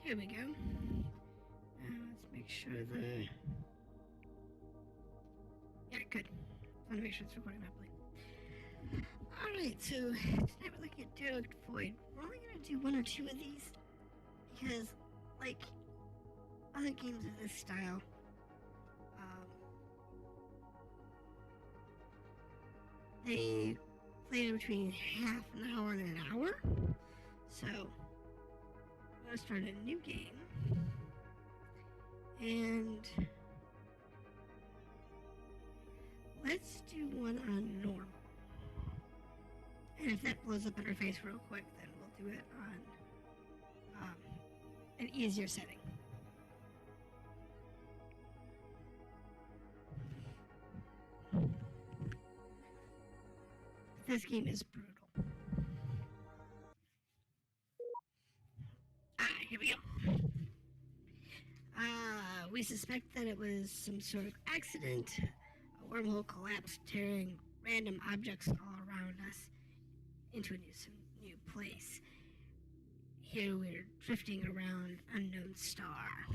Here we go. Let's make sure yeah, good. I want to make sure it's recording properly. Alright, so tonight we're looking at Derelict Void. We're only going to do one or two of these because, like other games of this style, they play between half an hour and an hour. So, I'm going to start a new game. And let's do one on normal. And if that blows up in our face real quick, then we'll do it on an easier setting. This game is brutal. Here we go. We suspect that it was some sort of accident. A wormhole collapsed, tearing random objects all around us into a new place. Here we're drifting around unknown star.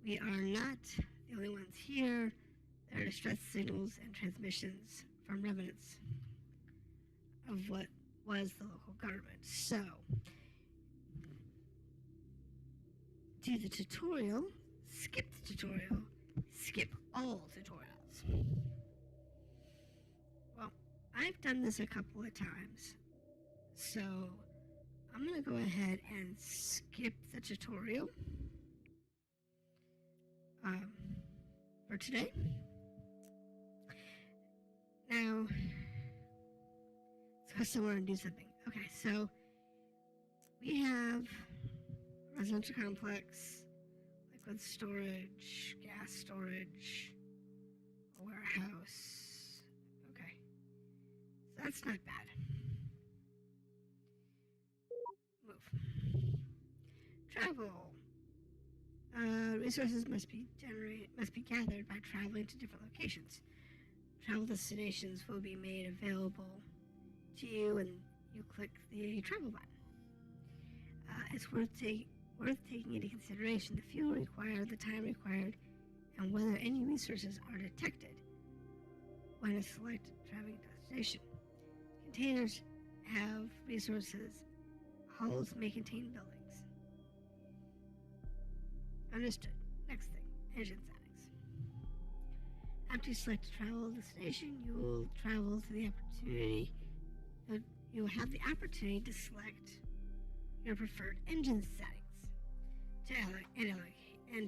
We are not the only ones here. There are distress signals and transmissions from remnants of what was the local government. So, do the tutorial, skip the tutorial, skip all tutorials. Well, I've done this a couple of times, so I'm going to go ahead and skip the tutorial for today. Now, let's go somewhere and do something. Okay, so we have a residential complex, liquid storage, gas storage, a warehouse. Okay, so that's not bad. Move. Travel. Resources must be gathered by traveling to different locations. Travel destinations will be made available to you when you click the travel button. It's worth taking into consideration the fuel required, the time required, and whether any resources are detected when a selected traveling destination. Containers have resources. Hulls may contain buildings. Understood. Next thing, engine settings. After you select a travel destination, you will travel to the opportunity. You will have the opportunity to select your preferred engine settings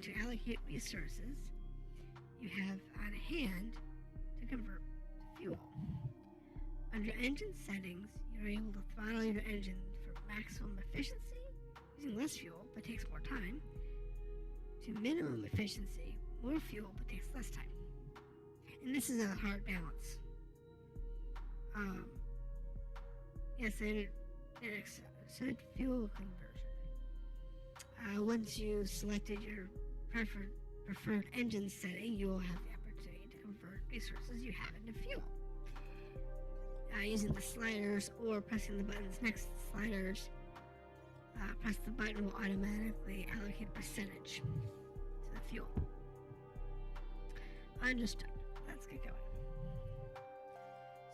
to allocate resources you have on hand to convert to fuel. Under engine settings, you're able to throttle your engine for maximum efficiency, using less fuel but takes more time, to minimum efficiency, more fuel but takes less time. And this is a hard balance. Yes, and it said fuel conversion. Once you selected your preferred engine setting, you will have the opportunity to convert resources you have into fuel. Using the sliders or pressing the buttons next to the sliders, press the button will automatically allocate a percentage to the fuel. Understood. Let's get going.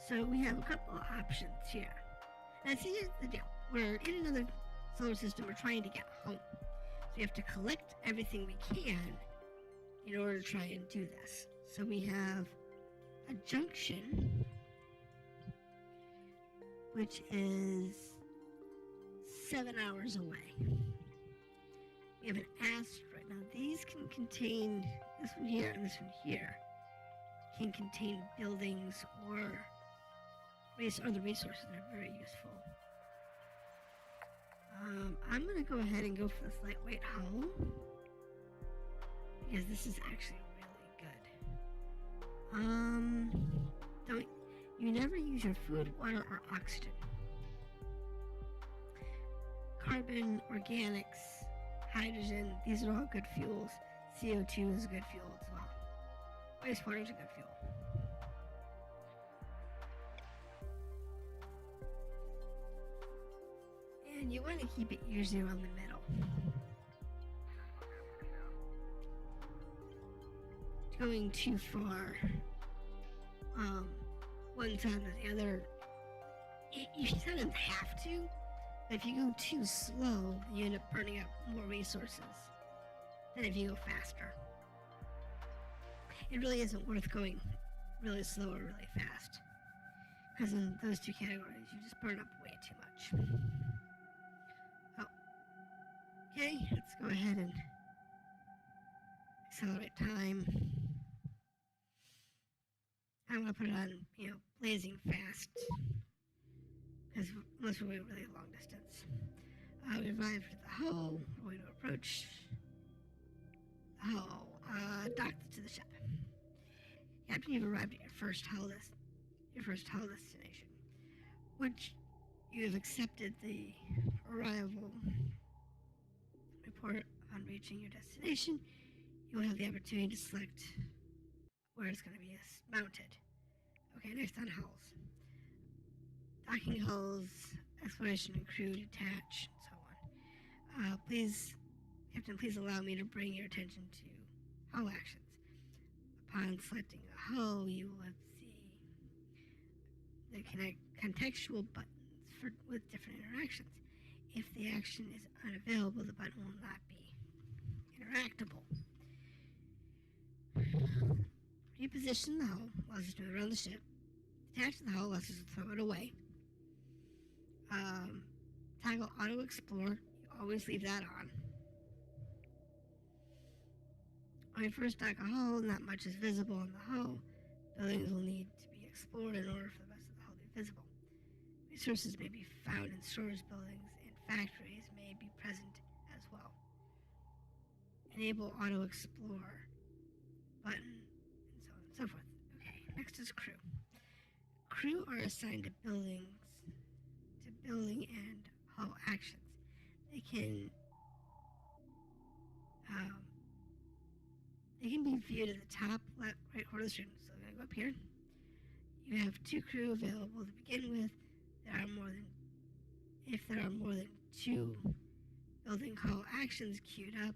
So we have a couple of options here. Now see, here's the deal. We're in another solar system. We're trying to get home. So we have to collect everything we can in order to try and do this. So we have a junction, which is 7 hours away. We have an asteroid. Now these can contain, this one here and this one here, can contain buildings or the resources that are very useful. I'm going to go ahead and go for this lightweight hull, because this is actually really good. You never use your food, water, or oxygen. Carbon, organics, hydrogen, these are all good fuels. CO2 is a good fuel as well. Wastewater is a good fuel. And you want to keep it usually around the middle. Going too far, one side or the other, you kind of have to. But if you go too slow, you end up burning up more resources than if you go faster. It really isn't worth going really slow or really fast, because in those two categories, you just burn up way too much. Oh, okay, let's go ahead and accelerate time. I'm going to put it on, blazing fast, because unless we're going really long distance. We arrived at the hull. We're going to approach the hull, dock to the ship. After you've arrived at your first hull destination, which you have accepted the arrival report on reaching your destination, you will have the opportunity to select where it's going to be mounted. Okay, next on hulls. Docking hulls, exploration and crew detach, and so on. Captain, please allow me to bring your attention to hull actions. Upon selecting a hull, you will see the contextual buttons with different interactions. If the action is unavailable, the button will not be interactable. Reposition the hull while it's moving around the ship. Detach the hull while it's throw it away. Toggle auto explore. You always leave that on. When you first dock a hull, not much is visible on the hull. Buildings will need to be explored in order for the rest of the hull to be visible. Resources may be found in storage buildings, and factories may be present as well. Enable auto explore button, and so on and so forth. Okay, next is crew. Crew are assigned to building and hull actions. They can be viewed at the top left, right corner of the screen. So I'm going to go up here. You have 2 crew available to begin with. If there are more than 2 building hull actions queued up,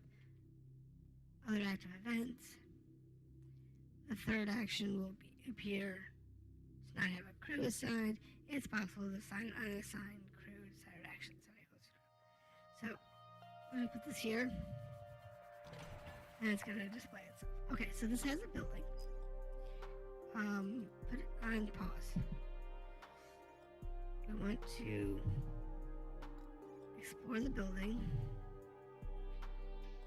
other active events, the third action will appear to not have a crew assigned. It's possible to assign an unassigned crew desired actions. So I'm going to put this here, and it's going to display itself. Okay, so this has a building. Put it on pause. We want to explore the building,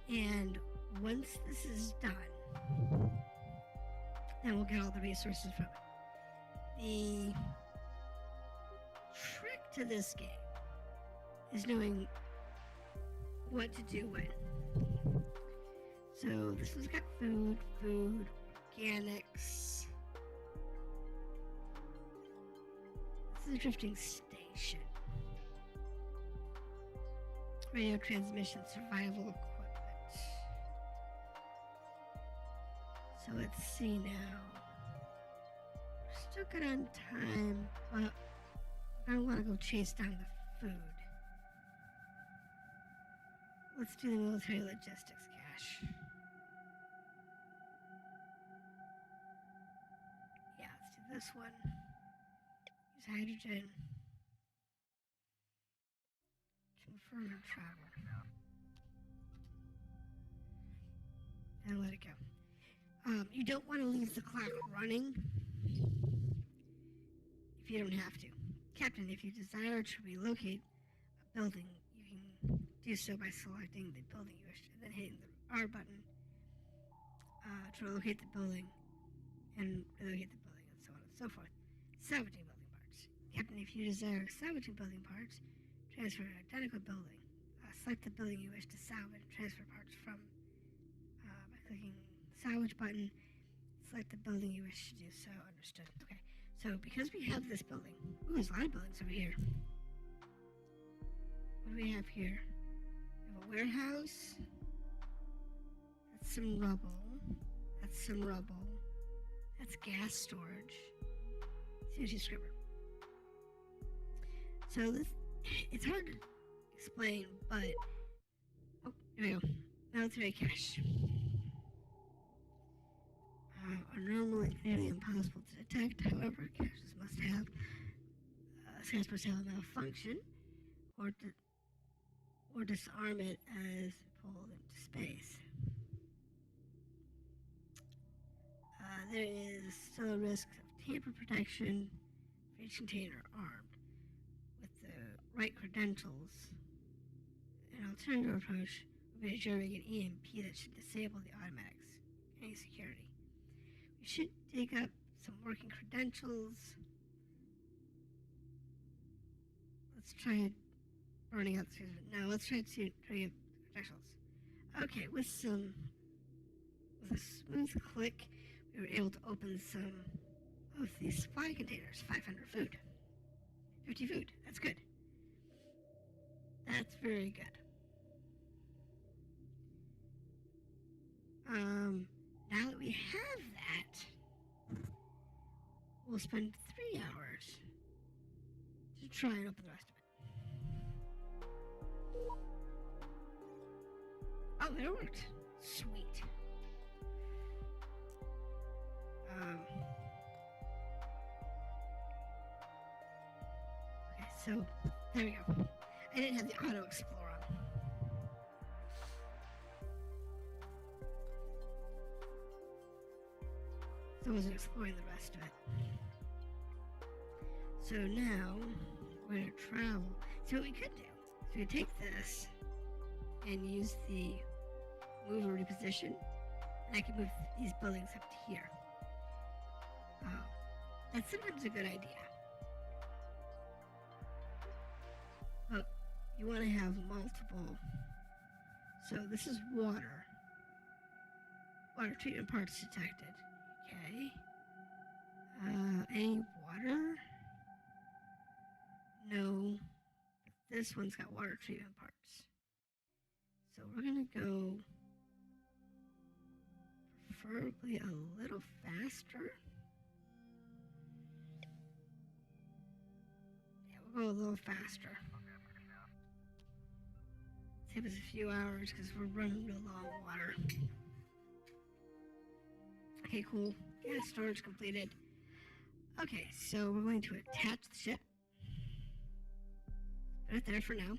and once this is done, then we'll get all the resources from it. The trick to this game is knowing what to do when. So this one's got food, organics. This is a drifting station. Radio transmission, survival equipment. So let's see now. We're still good on time, but I don't want to go chase down the food. Let's do the military logistics cache. Yeah, let's do this one. Use hydrogen. Confirm and travel. And let it go. You don't want to leave the clock running if you don't have to. Captain, if you desire to relocate a building, you can do so by selecting the building you wish and then hitting the R button to relocate the building and relocate the building and so on and so forth. Salvaging building parts. Captain, if you desire salvaging building parts, transfer an identical building. Select the building you wish to salvage and transfer parts from by clicking the salvage button. Select the building you wish to do so. Understood. Okay. So because we have this building, ooh, there's a lot of buildings over here. What do we have here? We have a warehouse. That's some rubble. That's some rubble. That's gas storage. CNC scrubber. So this, it's hard to explain, but oh, here we go. Military cache. Are normally nearly impossible to detect. However, caches must have a malfunction or disarm it as pulled into space. There is still a risk of tamper protection for each container armed. With the right credentials, an alternative approach would be to generate an EMP that should disable the automatics, any security. We should dig up some working credentials. Let's try burning out the now. Let's try to turning up credentials. Okay, with a smooth click, we were able to open some of these supply containers. 500 food, 50 food. That's good. That's very good. Now that we have that, we'll spend 3 hours to try and open the rest of it. Oh, it worked. Sweet. Okay, so there we go. I didn't have the auto explore on. So I wasn't exploring the rest of it. So now we're going to travel. So what we could do, so we take this and use the move or reposition, and I can move these buildings up to here. That's sometimes a good idea. But you want to have multiple. So this is water. Water treatment parts detected. Okay. Any water? No. But this one's got water treatment parts. So we're going to go preferably a little faster. Yeah, we'll go a little faster. Save us a few hours because we're running real low on water. Okay, cool. Yeah, storage completed. Okay, so we're going to attach the ship. Put it there for now.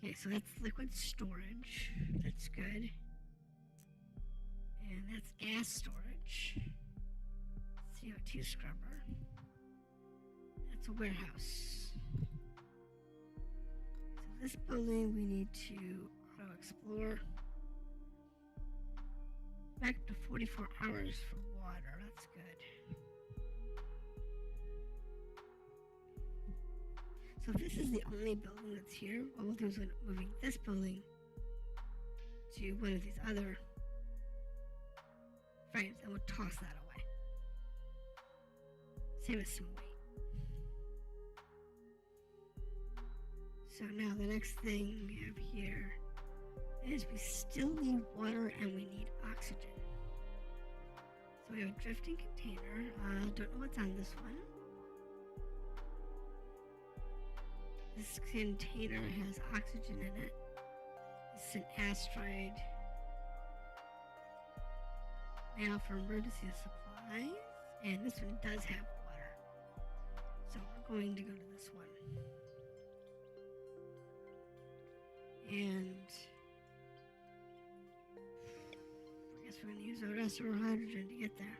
Okay, so that's liquid storage. That's good. And that's gas storage. CO2 scrubber. That's a warehouse. So this building we need to auto explore. Back up to 44 hours for water. That's good. So if this is the only building that's here, what we'll do is we're moving this building to one of these other frames, and we'll toss that away. Save us some weight. So now the next thing we have here is we still need water and we need oxygen. So we have a drifting container. Don't know what's on this one. This container has oxygen in it. This is an asteroid. They offer emergency supplies, and this one does have water. So we're going to go to this one. And I guess we're going to use the rest of our hydrogen to get there.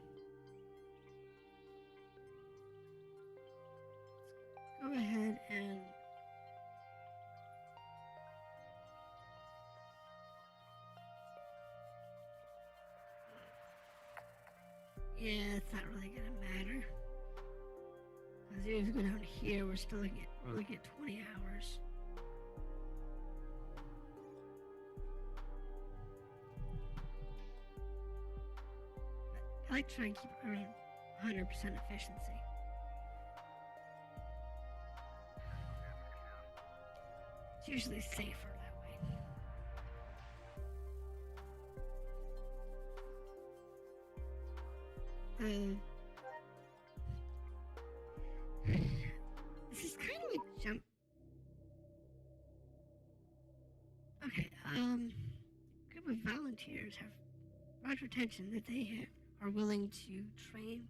Let's go ahead and yeah, it's not really going to matter. Because even if we go down here, we're only get 20 hours. But I like to try and keep it around 100% efficiency. It's usually safer that way. This is kind of like Group of volunteers have brought to attention that they are willing to train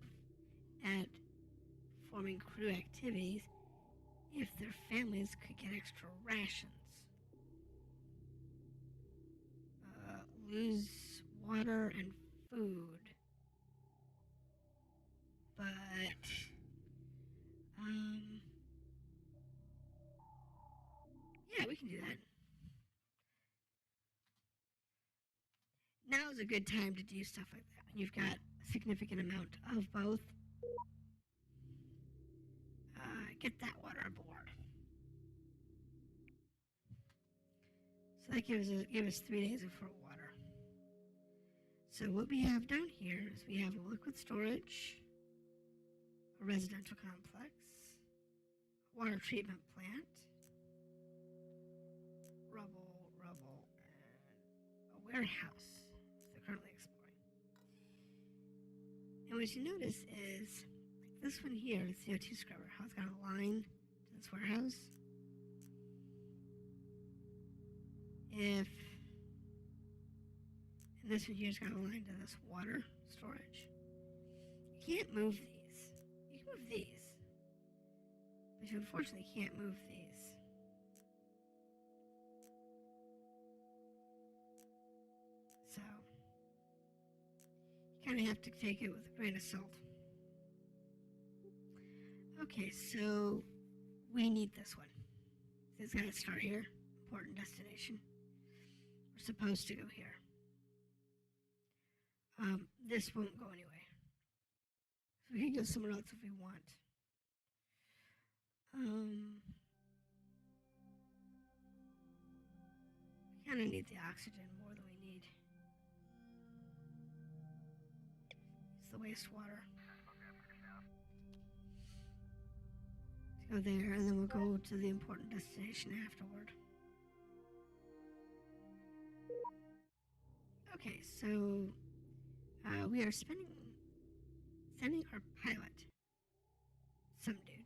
at performing crew activities if their families could get extra rations. Lose water and food. But, yeah, we can do that. Now is a good time to do stuff like that. You've got a significant amount of both. Get that water aboard. So that gives us 3 days of water. So what we have down here is we have a liquid storage, a residential complex, a water treatment plant, rubble, and a warehouse they're currently exploring. And what you notice is this one here, the CO2 scrubber, how it's got a line to this warehouse. And this one here's got a line to this water storage. You can't move these. You can move these, but you unfortunately can't move these. So you kind of have to take it with a grain of salt. Okay, so we need this one. It's got to start here. Important destination. We're supposed to go here. This won't go anywhere. So we can go somewhere else if we want. We kind of need the oxygen more than we need. It's the wastewater. Go there, and then we'll go to the important destination afterward. Okay, so we are sending our pilot, some dude,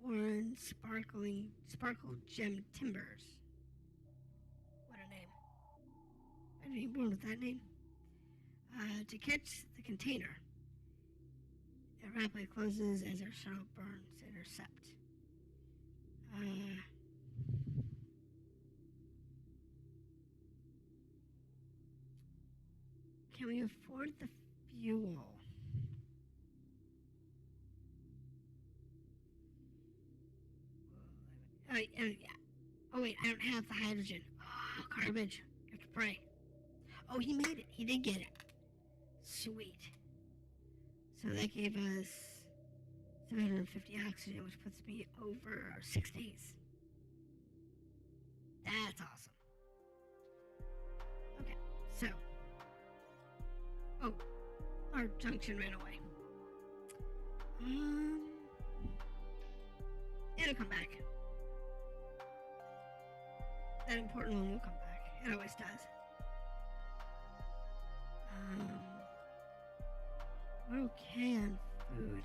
Warren Sparkle Gem Timbers. What a name. I'd be born with that name. To catch the container. It rapidly closes as our shuttle burns to intercept. Can we afford the fuel? Yeah. Oh wait, I don't have the hydrogen. Oh, garbage. You have to pray. Oh, he made it. He did get it. Sweet. So that gave us 750 oxygen, which puts me over 6 days. That's awesome. Okay, so. Oh, our junction ran away. It'll come back. That important one will come back. It always does. We're okay on food.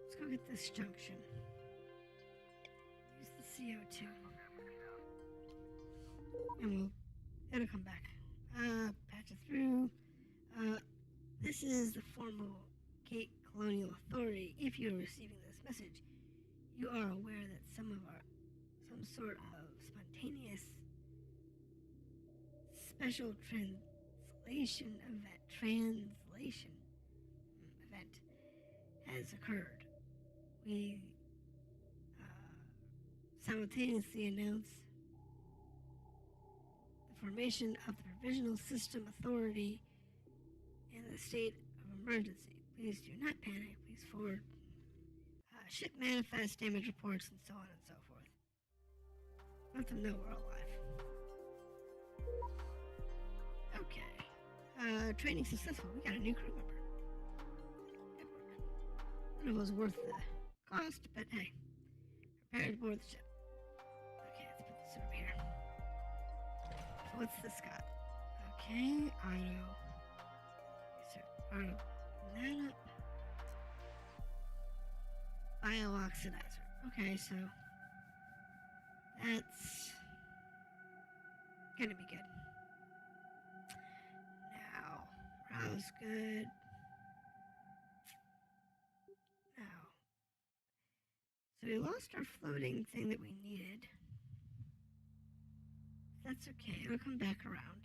Let's go get this junction. Use the CO2. And it'll come back. Patch it through. This is the formal Cape Colonial Authority. If you are receiving this message, you are aware that some sort of spontaneous special translation event has occurred. We simultaneously announce the formation of the Provisional System Authority in the state of emergency. Please do not panic. Please forward ship manifest, damage reports, and so on and so forth. Let them know we're alive. Okay. Training successful. We got a new crew member. Good work. I don't know if it was worth the cost, but hey. Prepare to board the ship. Okay, let's put this over here. So what's this got? Okay, auto. Auto. That up. Bio-oxidizer. Okay, so That's gonna be good. Now, browse good. Now, so we lost our floating thing that we needed. That's okay, it'll come back around.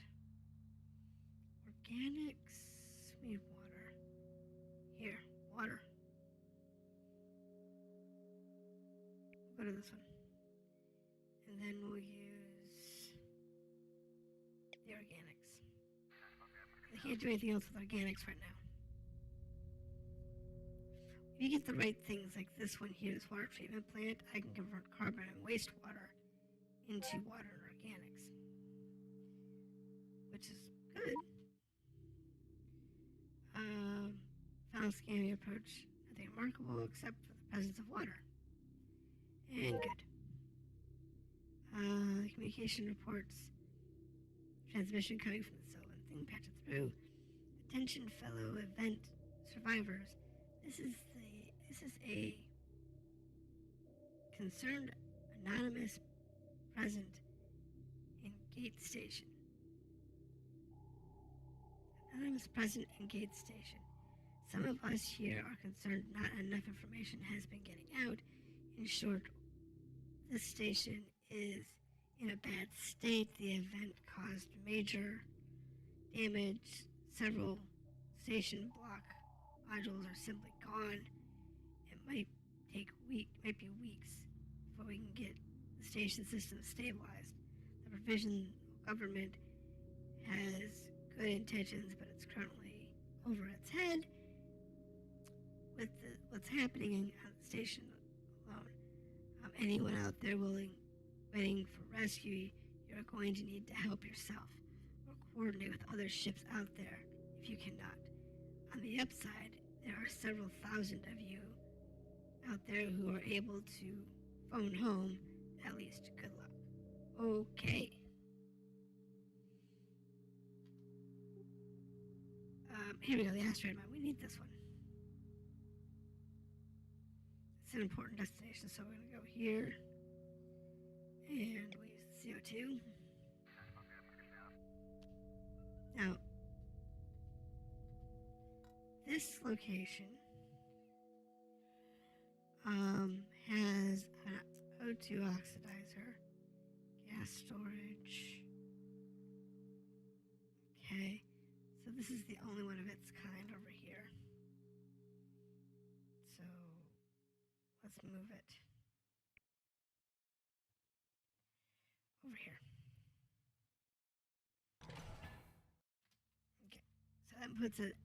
Organics, we need water. Here, water. We'll go to this one. And then we'll use the organics. I can't do anything else with organics right now. If you get the right things like this one here, this water treatment plant, I can convert carbon and wastewater into water and organics, which is good. Final scanning approach, nothing remarkable except for the presence of water. And good. Communication reports, transmission coming from the Sylvan thing, patch it through. Attention, fellow event survivors. This is a concerned anonymous present in gate station. Anonymous present in gate station. Some of us here are concerned not enough information has been getting out. In short, this station is in a bad state. The event caused major damage. Several station block modules are simply gone. It might be weeks before we can get the station system stabilized. The provisional government has good intentions, but it's currently over its head with what's happening on the station alone. Anyone out there waiting for rescue, you're going to need to help yourself or coordinate with other ships out there if you cannot. On the upside, there are several thousand of you out there who are able to phone home. At least, good luck. Okay. Here we go, the asteroid map. We need this one. It's an important destination, so we're going to go here. And we use CO2. Now, this location has an O2 oxidizer, gas storage. Okay, so this is the only one of its kind over here. So let's move it over here. Okay, so that puts it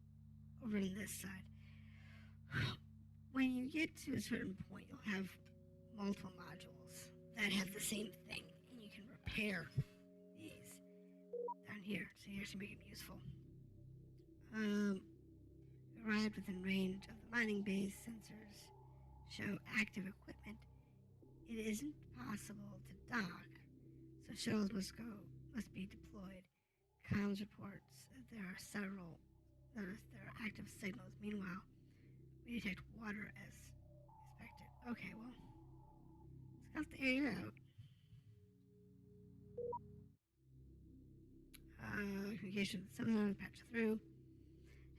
over on this side. When you get to a certain point, you'll have multiple modules that have the same thing, and you can repair these down here. So here's to make it useful. Arrived within range of the mining base. Sensors show active equipment. It isn't possible to dock, so shuttles must be deployed. Comms reports that there are active signals. Meanwhile, we detect water as expected. Okay, well, let's scout the area out. Communication with someone, patch through.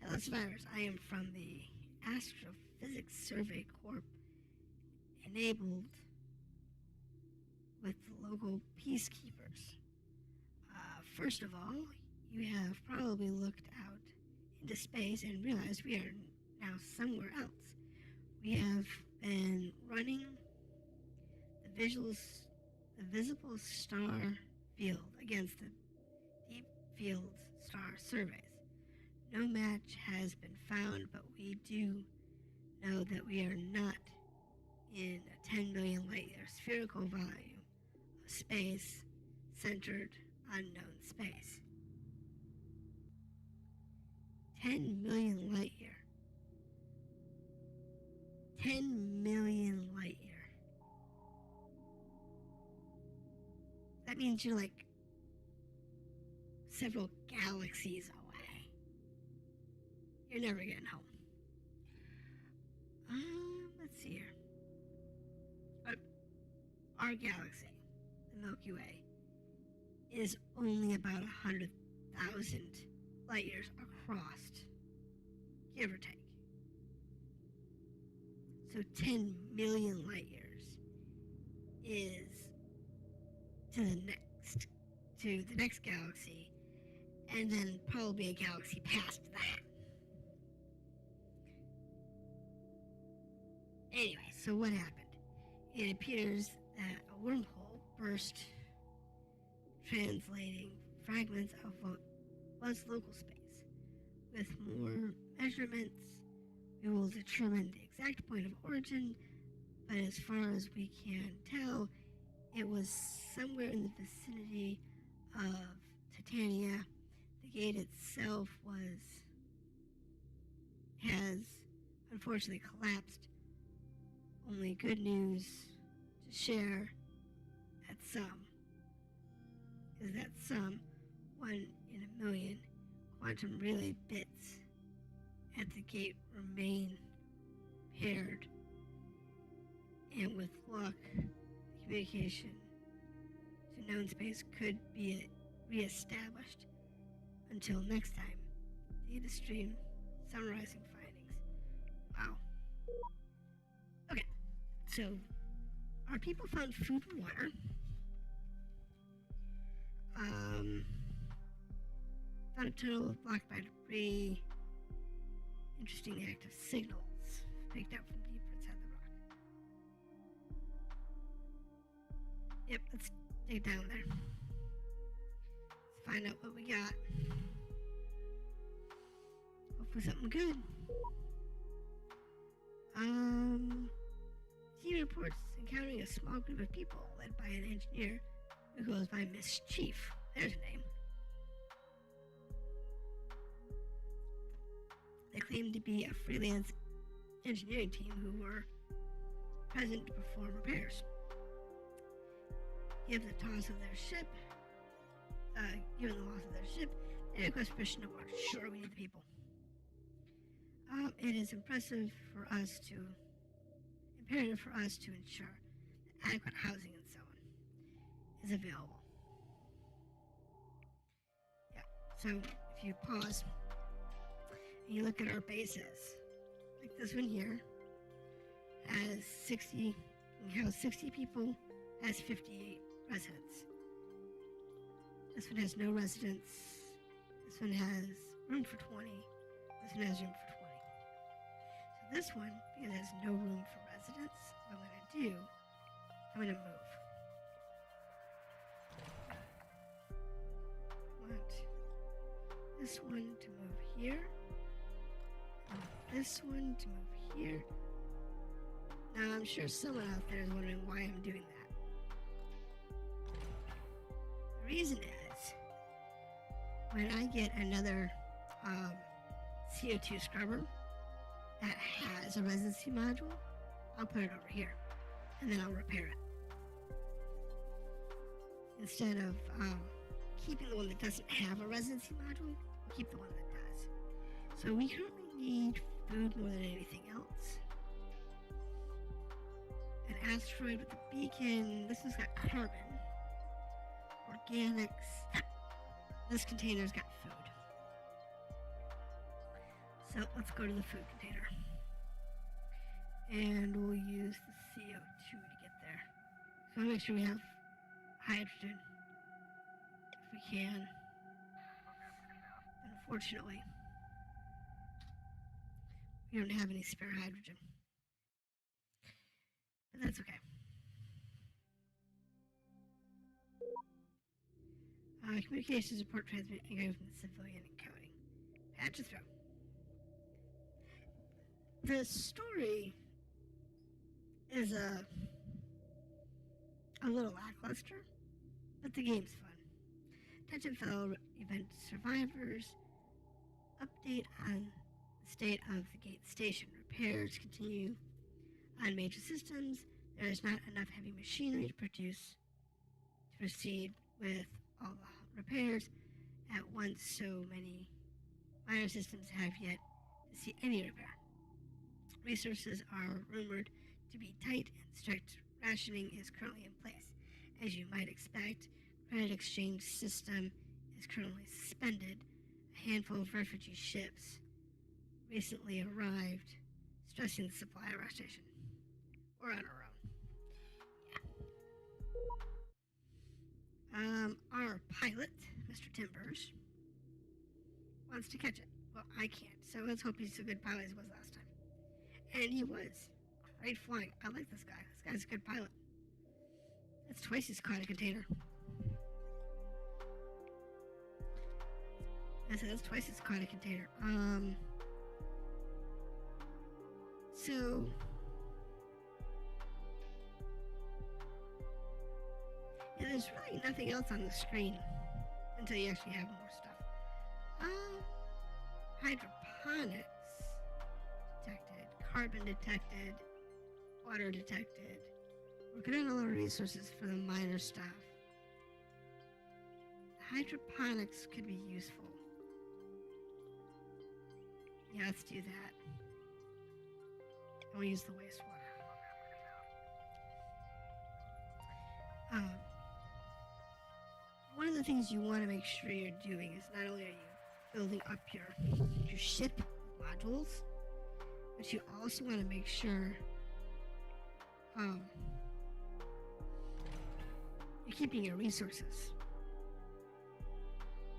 Hello, survivors. I am from the Astrophysics Survey Corp, enabled with the local peacekeepers. First of all, you have probably looked out into space and realized we are now somewhere else. We have been running the visible star field against the deep field star surveys. No match has been found, but we do know that we are not in a 10 million light year spherical volume of space, centered, unknown space. 10 million light year. 10 million light year. That means you're like several galaxies away. You're never getting home. Let's see here. Our galaxy. the Milky Way, is only about 100,000 light years across, give or take. So 10 million light years is to the next galaxy, and then probably a galaxy past that. Anyway, so what happened? It appears that a wormhole burst, translating fragments of what was local space. With more measurements, we will determine the exact point of origin, but as far as we can tell, it was somewhere in the vicinity of Titania. The gate itself has unfortunately collapsed. Only good news to share at some is that some 1 in a million quantum relay bits at the gate remain paired, and with luck, communication to known space could be re-established. Until next time, data stream summarizing findings. Wow. Okay, so our people found food and water. Found a tunnel blocked by debris. Interesting active signals picked up from deeper inside the rock. Yep, let's dig down there. Let's find out what we got. Hopefully something good. Team reports encountering a small group of people led by an engineer who goes by Mischief. There's a name. They claim to be a freelance engineering team who were present to perform repairs. Given the loss of their ship, they request permission to board. Sure, we need the people. It is imperative for us to ensure that adequate housing and so on is available. Yeah. So if you pause and you look at our bases, like this one here has 60 people, has 58 residents. This one has no residents. This one has room for 20. This one has room for 20. So this one, because it has no room for residents, what I'm going to move. I want this one to move here. And this one to move here. Now, I'm sure someone out there is wondering why I'm doing that. The reason is, when I get another CO2 scrubber that has a residency module, I'll put it over here, and then I'll repair it. Instead of keeping the one that doesn't have a residency module, we'll keep the one that does. So we currently need food more than anything else. An asteroid with a beacon. This has got carbon. Organics. This container's got food. So let's go to the food container. And we'll use the CO2 to get there. So I'll make sure we have hydrogen if we can. But unfortunately, we don't have any spare hydrogen. But that's okay. Communications report transmit and go from the civilian encoding. Patch it through. The story is a little lackluster, but the game's fun. Attention fellow event survivors. Update on the state of the gate station. Repairs continue on major systems. There is not enough heavy machinery to proceed with all the repairs at once, so many minor systems have yet to see any repair. Resources are rumored to be tight and strict rationing is currently in place. As you might expect, credit exchange system is currently suspended. A handful of refugee ships recently arrived, stressing the supply rotation. We're on our own. Our pilot, Mr. Timbers, wants to catch it. Well, I can't, so let's hope he's a good pilot as he was last time. And he was. Great flying. I like this guy. This guy's a good pilot. That's twice he's caught a container. I said that's twice he's caught a container. So yeah, there's really nothing else on the screen until you actually have more stuff. Hydroponics detected, carbon detected, water detected. We're getting a lot of resources for the minor stuff. Hydroponics could be useful. Yeah, let's do that. And we use the wastewater. One of the things you want to make sure you're doing is not only are you building up your ship modules, but you also want to make sure you're keeping your resources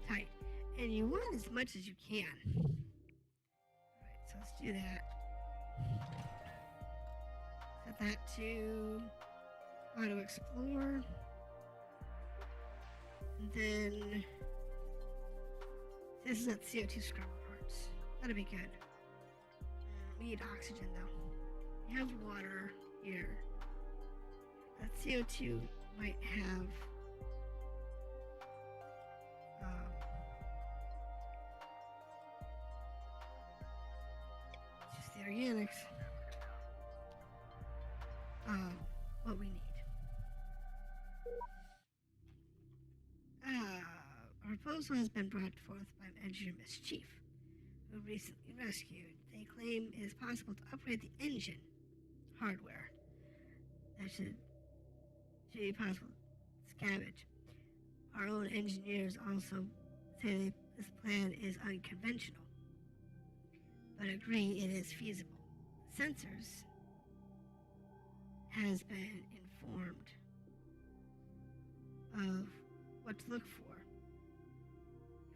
tight. And you want as much as you can. Alright, so let's do that. Set that to auto explore. And then this is not CO2 scrubber parts. That'll be good. We need oxygen though. We have water here. That CO2 might have just the organics. What we need. A proposal has been brought forth by engineer Mischief, who recently rescued. They claim it is possible to upgrade the engine hardware. That should be possible to scavenge. Our own engineers also say this plan is unconventional, but agree it is feasible. Sensors has been informed of what to look for.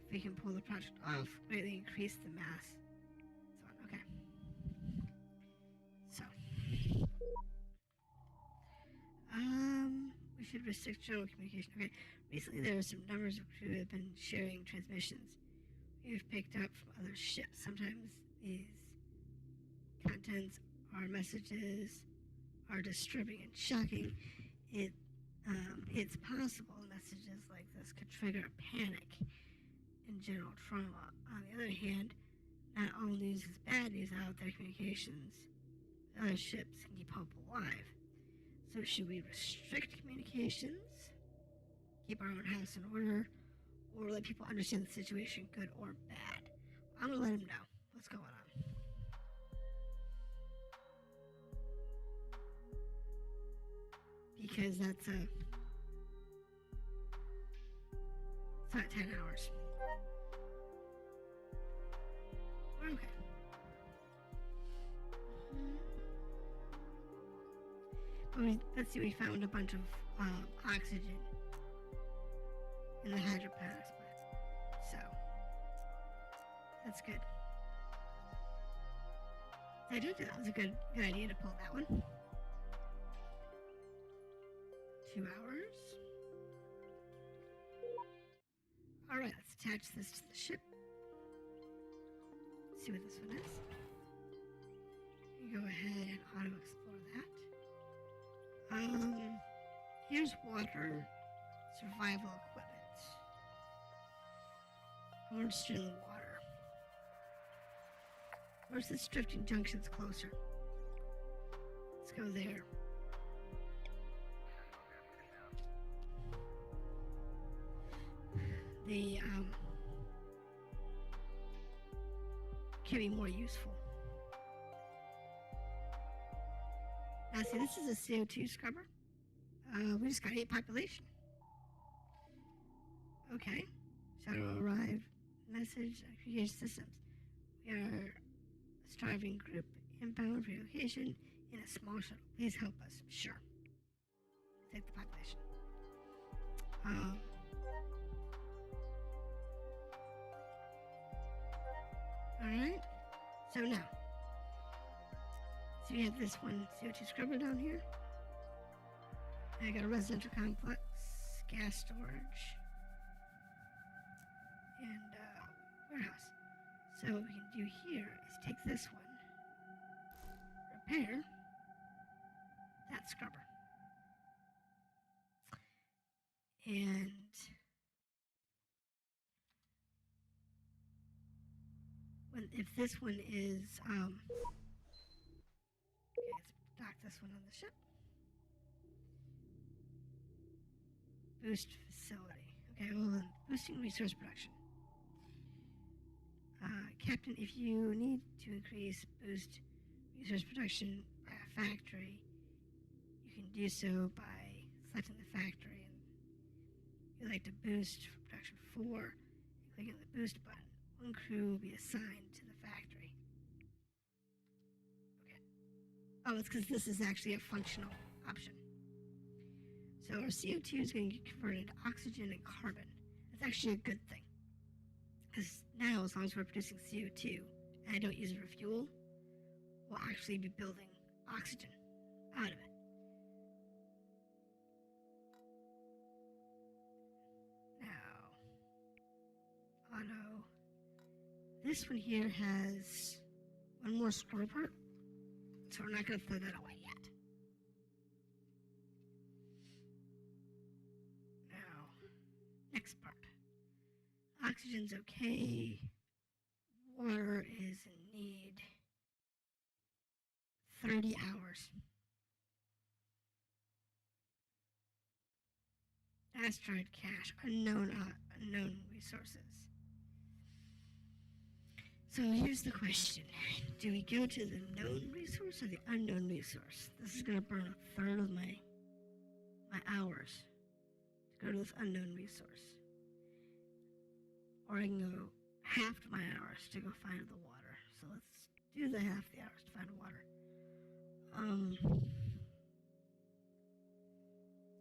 If we can pull the project off, greatly increase the mass. So on. Okay. So we should restrict general communication. Okay. Recently there are some numbers of crew who have been sharing transmissions we've picked up from other ships. Sometimes these contents or messages are disturbing and shocking. It's possible messages like this could trigger a panic and general trauma. On the other hand, not all news is bad news out there. Communications, other ships can keep hope alive. So should we restrict communications, keep our own house in order, or let people understand the situation, good or bad? I'm gonna let them know what's going on. Because that's it's not 10 hours. We're okay. Let's see, we found a bunch of oxygen in the hydroponics plant. So that's good. I do think that was a good idea to pull that one. 2 hours. Alright, let's attach this to the ship. See what this one is. You go ahead and auto explore that. Here's water, survival equipment. I'm interested in the water. Where's this drifting junction's closer? Let's go there. The can be more useful. Now see, this is a CO2 scrubber. We just got 8 population. Okay. Shadow arrived. Message. Create systems. We are a striving group. Inbound relocation in a small shuttle. Please help us. Sure. Take the population. Alright. So now. So we have this one CO2 scrubber down here. I got a residential complex, gas storage, and warehouse. So what we can do here is take this one, repair that scrubber, and if this one is okay, let's dock this one on the ship. Boost facility. Okay, well, boosting resource production. Captain, if you need to boost resource production by a factory, you can do so by selecting the factory. And you like to boost production 4, and clicking the boost button. 1 crew will be assigned to the factory. Okay. Oh, it's because this is actually a functional option. So our CO2 is going to get converted to oxygen and carbon. That's actually a good thing. Because now, as long as we're producing CO2 and I don't use it for fuel, we'll actually be building oxygen out of it. Now, auto. This one here has one more scroll part, so we're not going to throw that away yet. Next part. Oxygen's okay. Water is in need. 30 hours. Asteroid cache. Unknown resources. So here's the question. Do we go to the known resource or the unknown resource? This is going to burn a third of my hours to go to this unknown resource. Or I can go half my hours to go find the water. So let's do the half the hours to find water.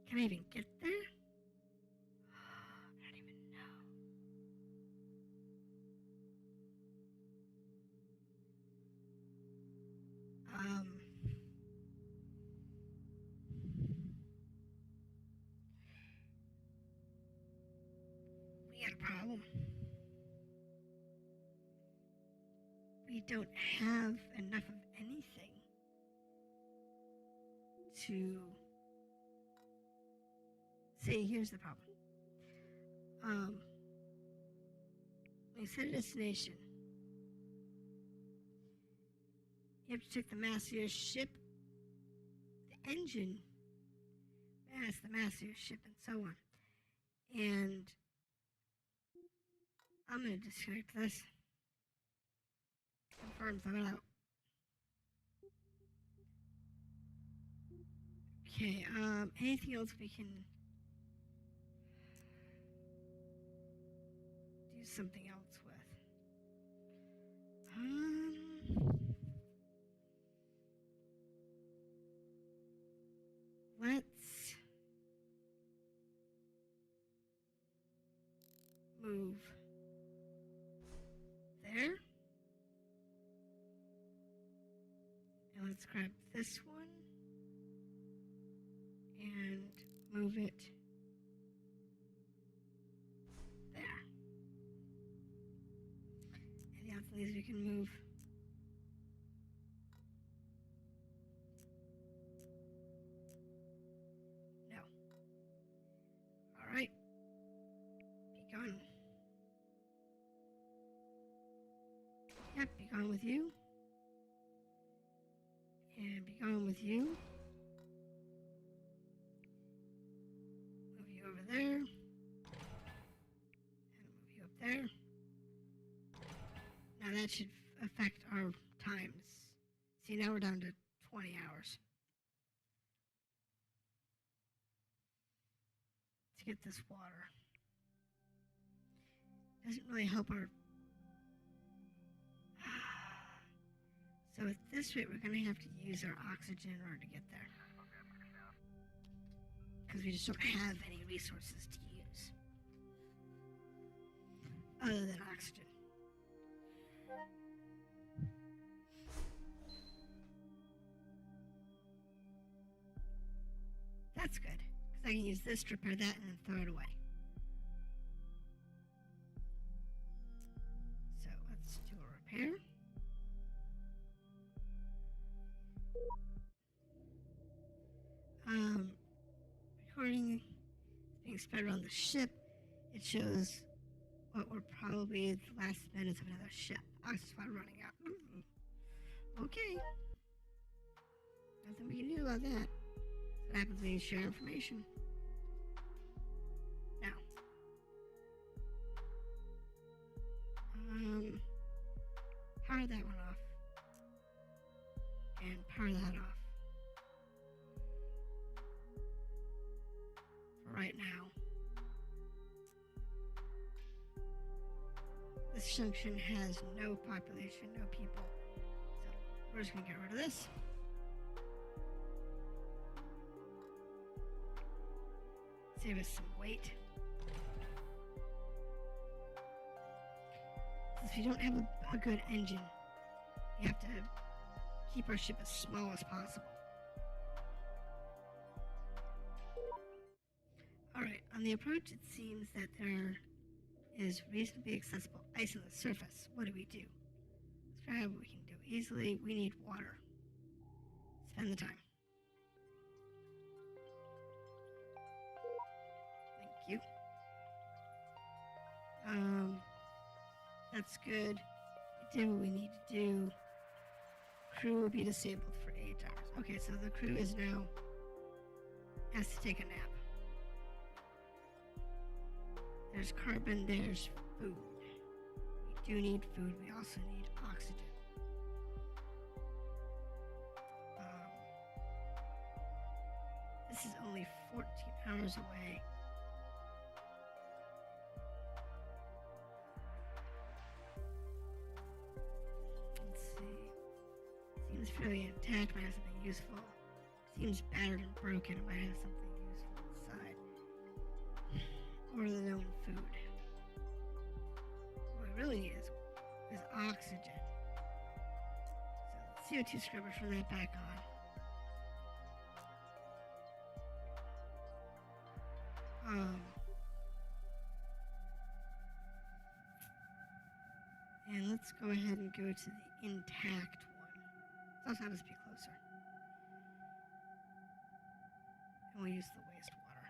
Can I even get there? I don't even know. We got a problem. We don't have enough of anything to say, here's the problem. When you set a destination, you have to check the mass of your ship, the engine mass, the mass of your ship, and so on. And I'm going to disconnect this. Confirm, throw it out. Okay, anything else we can do something else with? Let's move there. And let's grab this one and move it there. And the other thing is we can move no. Alright. Be gone. Yep, be gone with you. And be gone with you. Move you over there. And move you up there. Now that should affect our times. See, now we're down to 20 hours. to get this water. Doesn't really help our... So at this rate, we're going to have to use our oxygen in order to get there. Because we just don't have any resources to use. Other than oxygen. That's good, because I can use this to repair that and then throw it away. So let's do a repair. Recording is being spread around the ship. It shows what were probably the last minutes of another ship. Oxygen supply running out. Okay. Nothing we can do about that. What happens when you share information? Now. Power that one off. And power that off. For right now. This junction has no population, no people. So we're just gonna get rid of this. Save us some weight. Since we don't have a good engine, we have to keep our ship as small as possible. Alright, on the approach it seems that there is reasonably accessible ice on the surface. What do? Let's try what we can do easily. We need water. Spend the time. Thank you. That's good. We did what we need to do. Crew will be disabled for 8 hours. Okay, so the crew is now has to take a nap. There's carbon, there's food. We do need food, we also need oxygen. This is only 14 hours away. Let's see. Seems fairly intact, might have something useful. Seems battered and broken, it might have something useful inside. Or the known food. What we really need is oxygen. So CO2 scrubber, turn that back on. And let's go ahead and go to the intact one. This also happens to be closer. And we'll use the wastewater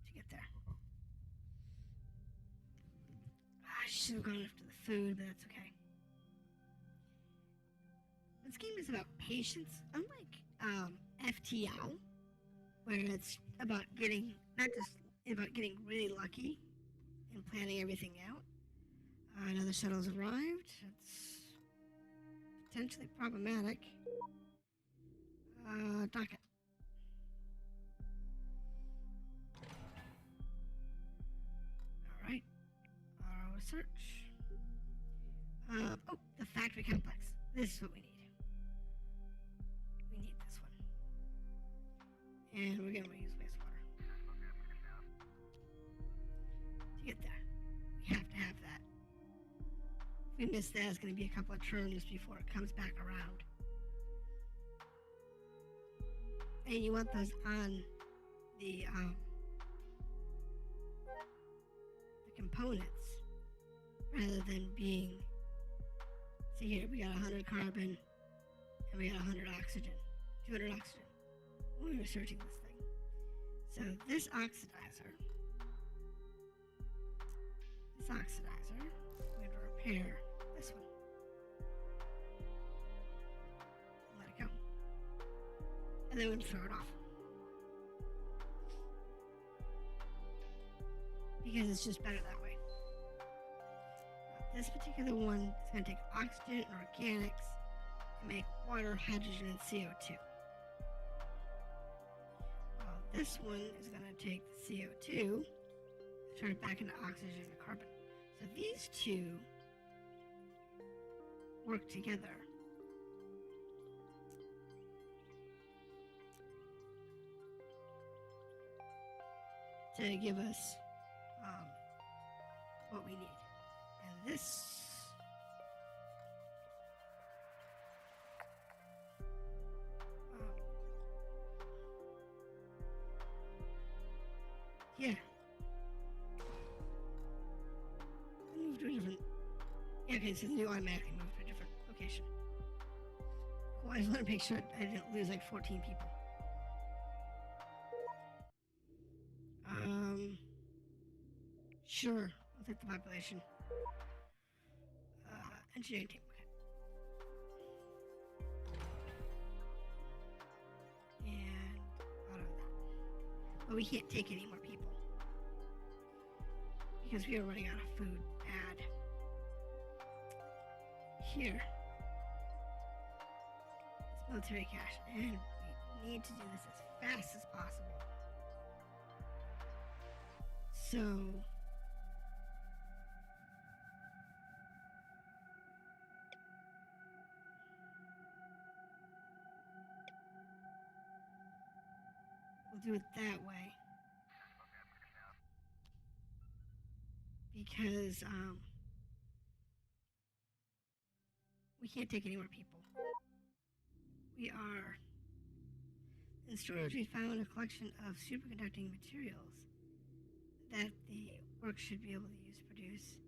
to get there. I should have gone after the food, but that's okay. This game is about patience, unlike FTL, where it's about getting, not just about getting really lucky and planning everything out. Another shuttle's arrived. It's potentially problematic. Docket. Alright. Auto search. Oh, the factory complex. This is what we need. We need this one. And we're going to use wastewater. To get there, we have to have that. If we miss that, it's going to be a couple of turns before it comes back around. And you want those on the components rather than being, see here, we got 100 carbon and we got 100 oxygen, 200 oxygen when we were searching this thing. So this oxidizer, we're going to repair this one. Let it go. And then we're going to throw it off. Because it's just better that way. This particular one is going to take oxygen and organics and make water, hydrogen, and CO2. This one is going to take the CO2, turn it back into oxygen and carbon. So these two work together. To give us what we need. And this yeah. Move to a different. Yeah, okay, so then you automatically move to a different location. Cool, I just want to make sure I didn't lose like 14 people. Sure, I'll take the population. Engineering team, okay. And out of that. But we can't take any more people. Because we are running out of food. Add. Here. It's military cash. And we need to do this as fast as possible. So we'll do it that way. Because we can't take any more people. We are in storage. We found a collection of superconducting materials that the work should be able to use to produce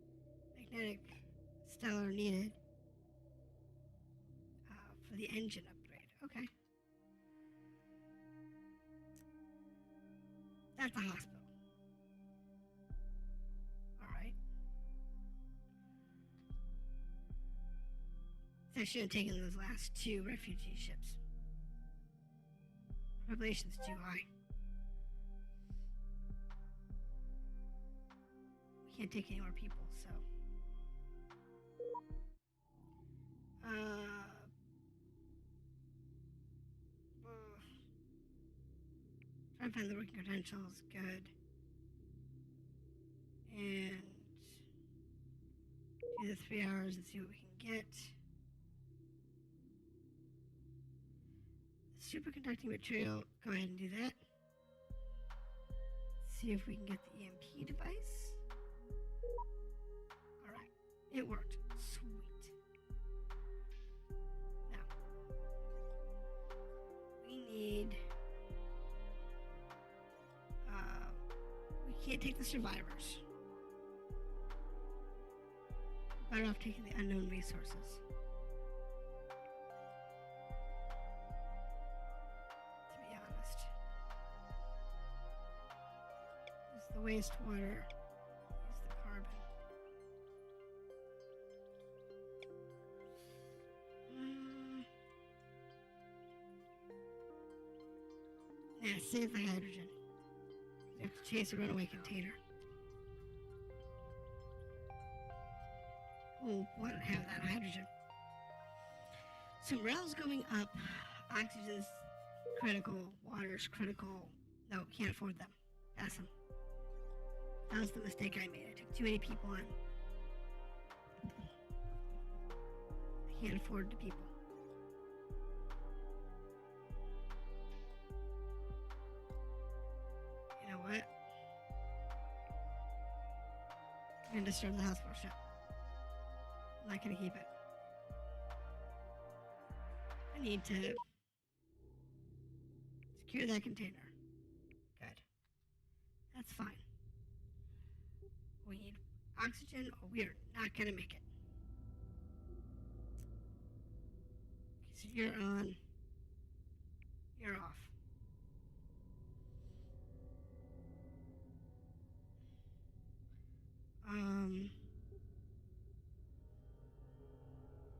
magnetic stellar needed for the engine upgrade. Okay. That's the hospital. Alright. So I should have taken those last two refugee ships. Population's too high. We can't take any more people, so. Try to find the working credentials, good. And do the 3 hours and see what we can get. Superconducting material, go ahead and do that. See if we can get the EMP device. Alright, it worked. Sweet. Now, we need... we can't take the survivors. We're better off taking the unknown resources. The wastewater, use the carbon. Yeah, save the hydrogen. We have to chase a runaway container. We'll want to have that hydrogen. So morale's going up. Oxygen's critical. Water's critical. No, can't afford them. Pass them. That was the mistake I made. I took too many people on. I can't afford the people. You know what? I'm going to disturb the hospital ship. I'm not going to keep it. I need to secure that container. Good. That's fine. We need oxygen or we are not going to make it. Okay, so you're on. You're off.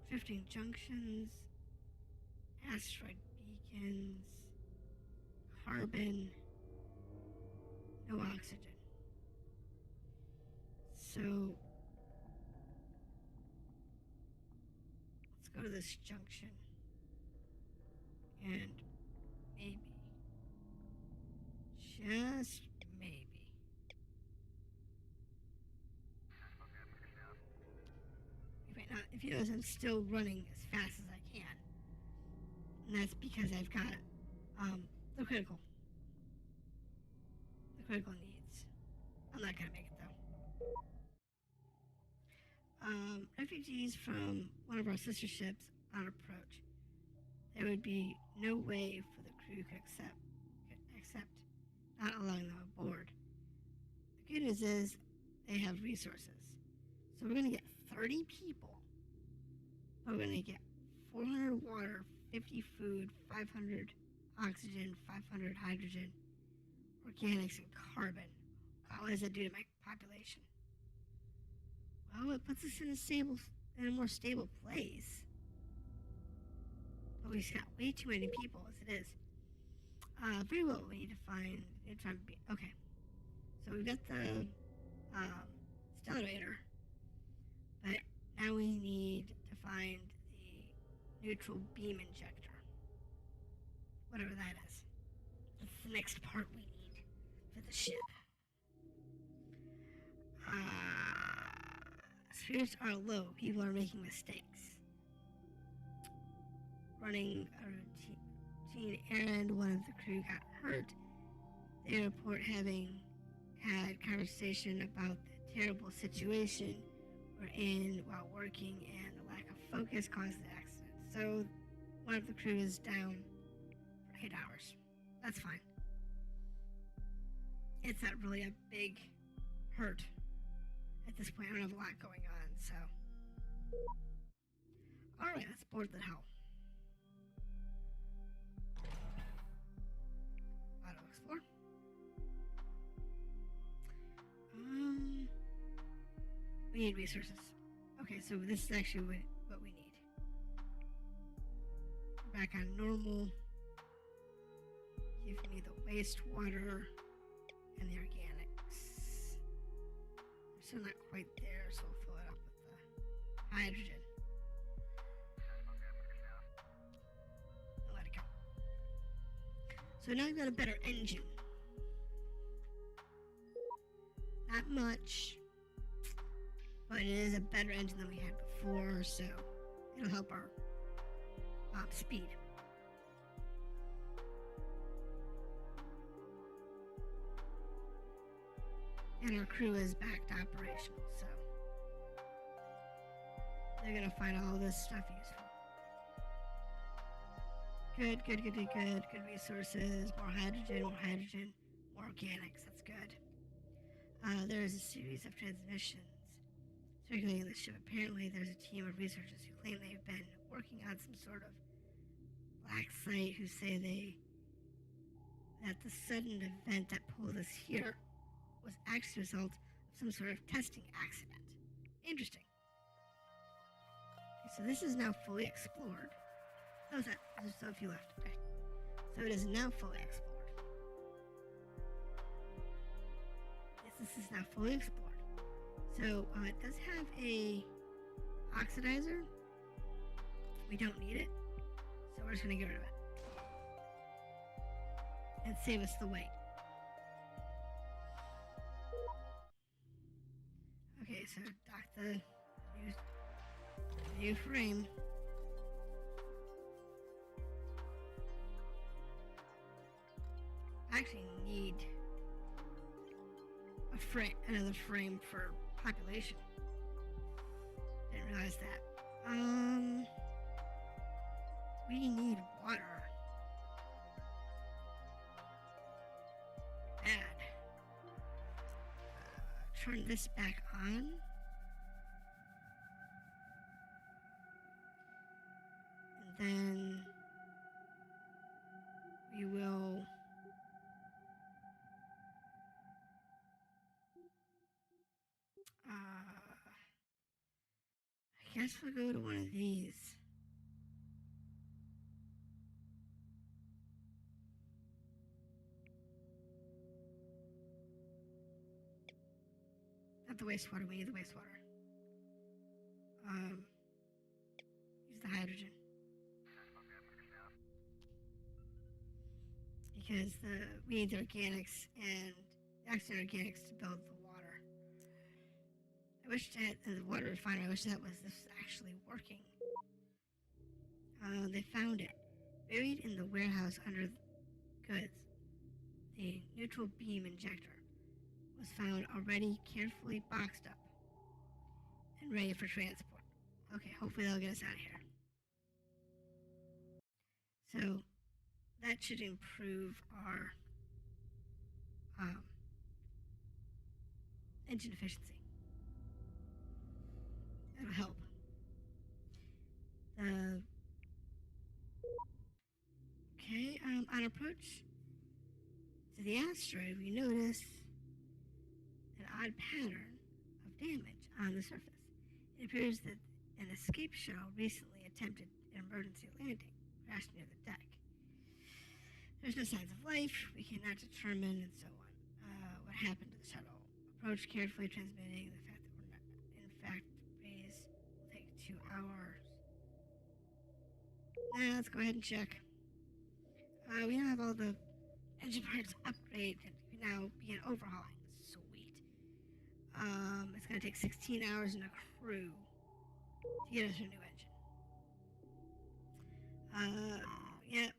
Drifting junctions, asteroid beacons, carbon, no oxygen. So let's go to this junction and maybe Just maybe. If you notice, I'm still running as fast as I can. And that's because I've got the critical needs. I'm not gonna make it though. Refugees from one of our sister ships on approach. There would be no way for the crew to accept not allowing them aboard. The good news is they have resources. So we're gonna get 30 people. We're gonna get 400 water, 50 food, 500 oxygen, 500 hydrogen, organics, and carbon. What does that do to my population? Well, it puts us in a more stable place. But we've got way too many people as it is. Very well, we need to find. Okay, so we've got the stellarator, but now we need to find the neutral beam injector. Whatever that is. That's the next part we need for the ship. Spirits are low. People are making mistakes. Running a routine errand, one of the crew got hurt. They report having had conversation about the terrible situation we're in while working, and the lack of focus caused the accident. So one of the crew is down for 8 hours. That's fine. It's not really a big hurt. At this point, I don't have a lot going on, so. Alright, let's board the hell. Auto explore. We need resources. Okay, so this is actually what we need. Back on normal. Give me the wastewater and the organics. We're still not quite there, so we'll fill it up with the hydrogen. I'll let it go. So now we've got a better engine. Not much, but it is a better engine than we had before, so it'll help our speed. And our crew is back to operational, so they're gonna find all this stuff useful. Good resources, more hydrogen, more organics, that's good. There is a series of transmissions circulating the ship. Apparently there's a team of researchers who claim they've been working on some sort of black site who say that the sudden event that pulled us here was actually a result of some sort of testing accident. Interesting. Okay, so this is now fully explored. There's so few left. Okay. So it is now fully explored. Yes, this is now fully explored. So it does have a oxidizer. We don't need it, so we're just gonna get rid of it and save us the weight. Okay, so dock the new frame. I actually need another frame for population. Didn't realize that. We need water. Bad. Turn this back on. And then we will I guess we'll go to one of these. Not the wastewater, we need the wastewater. Use the hydrogen. because we need the organics and the oxygen organics to build the water. I wish that the water refinery, I wish that was this actually working. They found it buried in the warehouse under goods. The neutral beam injector was found already carefully boxed up and ready for transport. Okay, hopefully they'll get us out of here. So that should improve our engine efficiency. That'll help. Okay, on approach to the asteroid, we notice an odd pattern of damage on the surface. It appears that an escape shuttle recently attempted an emergency landing, crashed near the deck. There's no signs of life, we cannot determine, and so on, what happened to the shuttle. Approach carefully, transmitting the fact that we're not, in fact, raise will take 2 hours. Now, let's go ahead and check. We now have all the engine parts upgraded and we now begin overhauling. Sweet. It's going to take 16 hours and a crew to get us a new engine. Yeah.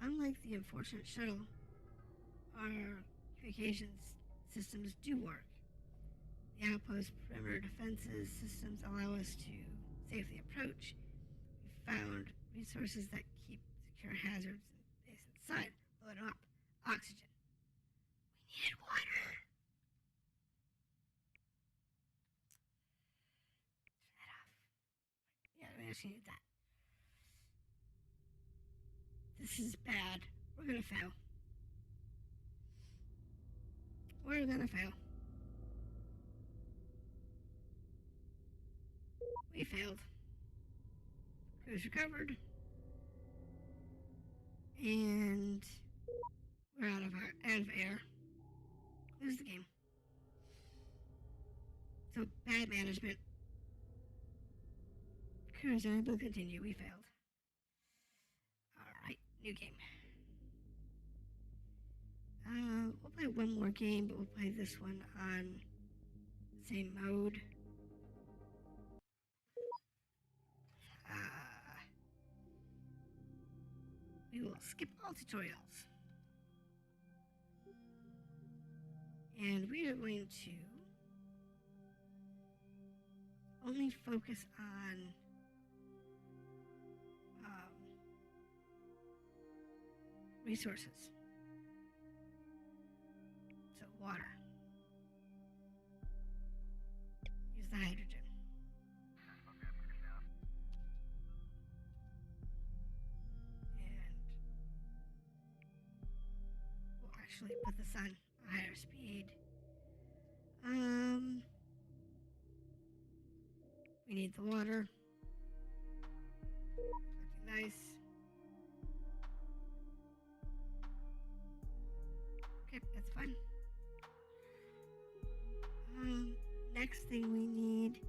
Unlike the unfortunate shuttle, our communications systems do work. The outpost perimeter defenses systems allow us to safely approach. We found resources that keep secure hazards and base inside. Load them up. Oxygen. We needed water. Turn that off. Yeah, we actually need that. This is bad. We're gonna fail. We're gonna fail. We failed. Crew's recovered. And we're out of air. Lose the game. So bad management. Crew's unable to continue. We failed. Alright, new game. We'll play one more game, but we'll play this one on the same mode. We will skip all tutorials. And we are going to only focus on resources. So water. Use the hydrogen. Actually put this on a higher speed. We need the water. Looking nice. Okay, that's fine. Next thing we need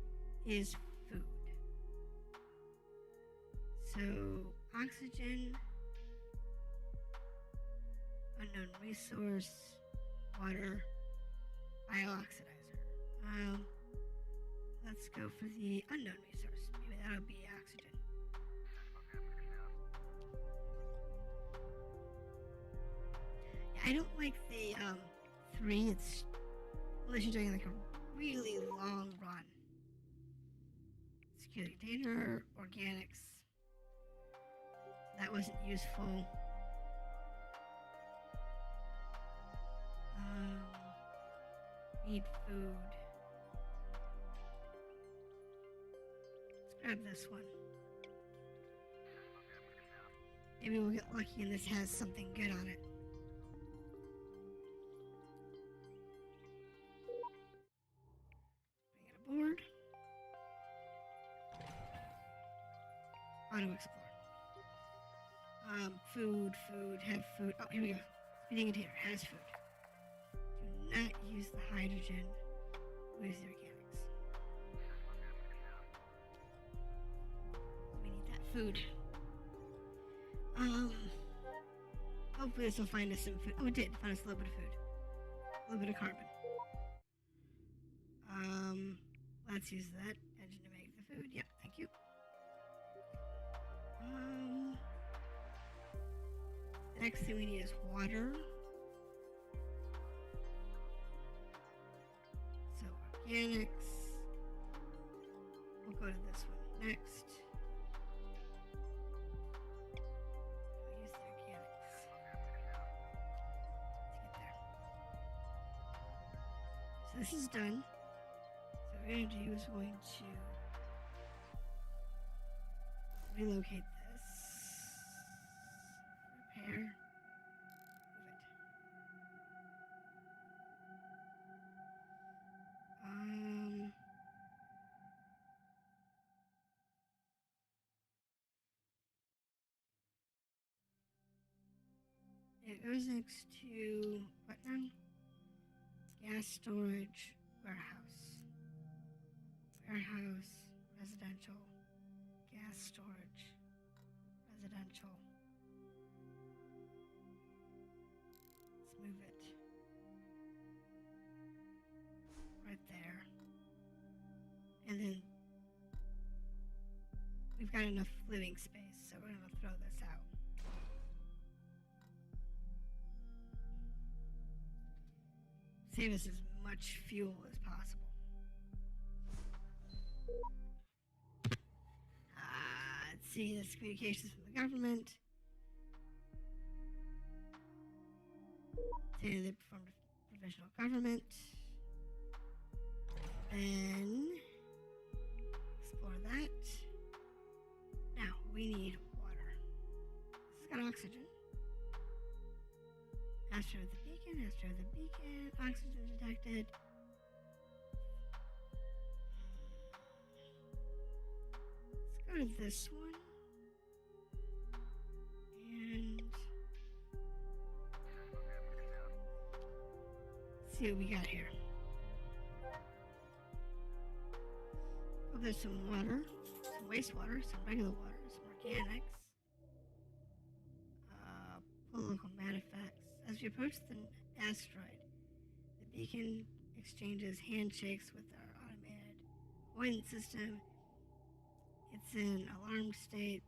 is food. So oxygen, unknown resource, water, biooxidizer. Let's go for the unknown resource. Maybe that'll be oxygen. Yeah, I don't like the 3. It's unless you're doing like a really long run. Security container, organics. That wasn't useful. Need food. Let's grab this one. Maybe we'll get lucky and this has something good on it. Bring it aboard. Auto explore. Food, have food. Oh, here we go. Feeding container has food. Do not use the hydrogen. Use the organics. We need food. Hopefully this will find us some food. Oh, it did find us a little bit of food. A little bit of carbon. Let's use that engine to make the food. Yep, thank you. The next thing we need is water. So organics. We'll go to this one next. We'll use the organics to get there. So this is done. So what we're going to do is going to relocate this. Repair. Move it. It goes next to what now? Gas storage warehouse. Warehouse, residential, gas storage, residential. Let's move it right there. And then we've got enough living space, so we're going to throw this out. Save us as much fuel as possible. Let's see, this communications from the government. Say they performed a provisional government. Then explore that. Now we need water. This has got oxygen. Astro the beacon, astro the beacon, oxygen detected. Let's go to this one. And see what we got here. Oh, there's some water, some wastewater, some regular water, some organics. Local manifests. As we approach the asteroid, the beacon exchanges handshakes with our automated avoidance system. It's in alarm state.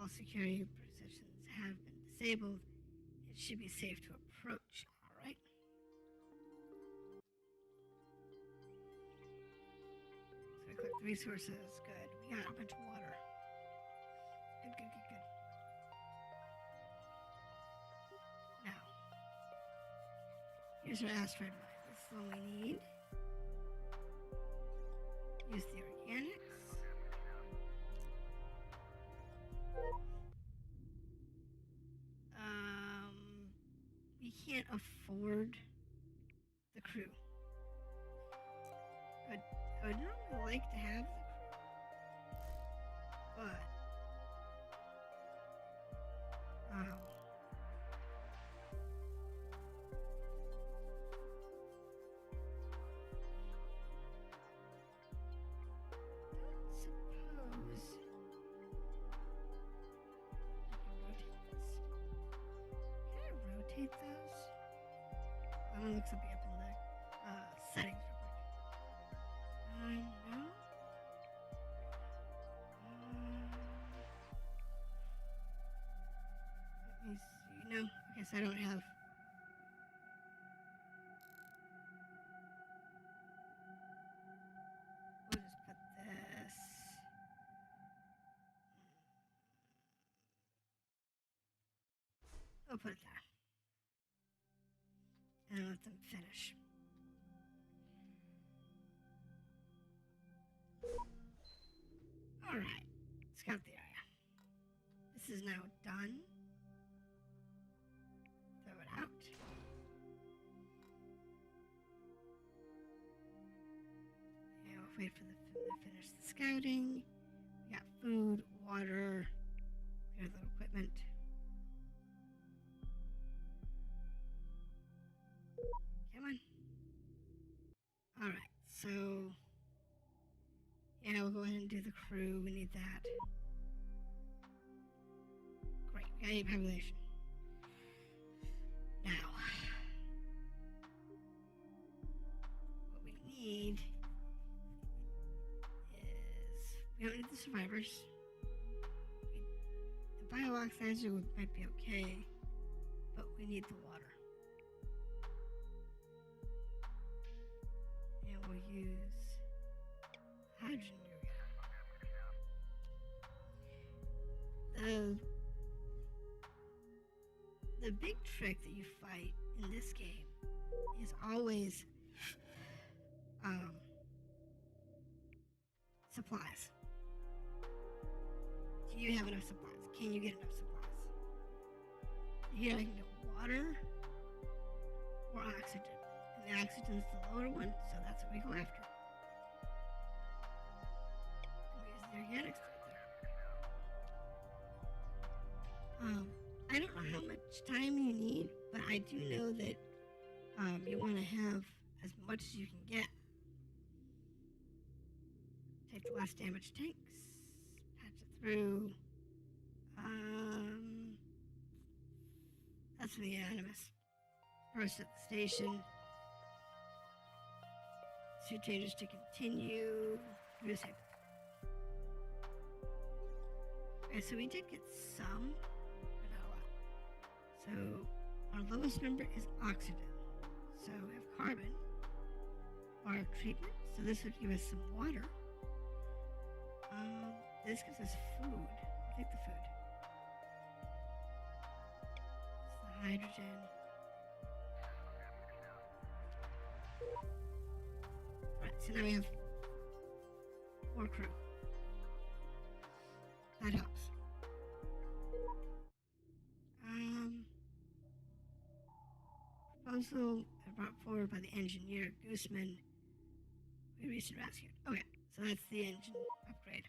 All security positions have been disabled. It should be safe to approach. All right. So we click the resources. Good. We got a bunch of water. Good, good, good, good. Here's our asteroid mine. This is the one we need. Use the organics. We can't afford the crew. I would normally like to have the crew, but those. I'm gonna look something up in the settings real quick. No. Let me see. No. Okay, so I don't have. We'll just put this. I'll put it there. And let them finish. Alright, scout the area. This is now done. Throw it out. And we'll wait for them to finish the scouting. We got food, water, we got little equipment. Come on. Alright, so yeah, we'll go ahead and do the crew. We need that. Great. We got 8 population. Now, what we need is, we don't need the survivors. The biooxidizer might be okay, but we need the water. And we'll use hydrogen urea. The big trick that you fight in this game is always supplies. Do you have enough supplies? Can you get enough supplies? Here I can get water or oxygen. And the oxygen's the lower one, so that's what we go after. And we use the organics right there. I don't know how much time you need, but I do know that you want to have as much as you can get. Take the less damaged tanks, patch it through. That's for the animus. First at the station. Suit changes to continue. Do the same. Okay, so we did get some. So our lowest number is oxygen. So we have carbon, our treatment. So this would give us some water. This gives us food. I'll take the food. It's the hydrogen. Alright, so now we have more crew. That helps. Proposal brought forward by the engineer Gooseman. We recently rescued. Okay, so that's the engine upgrade.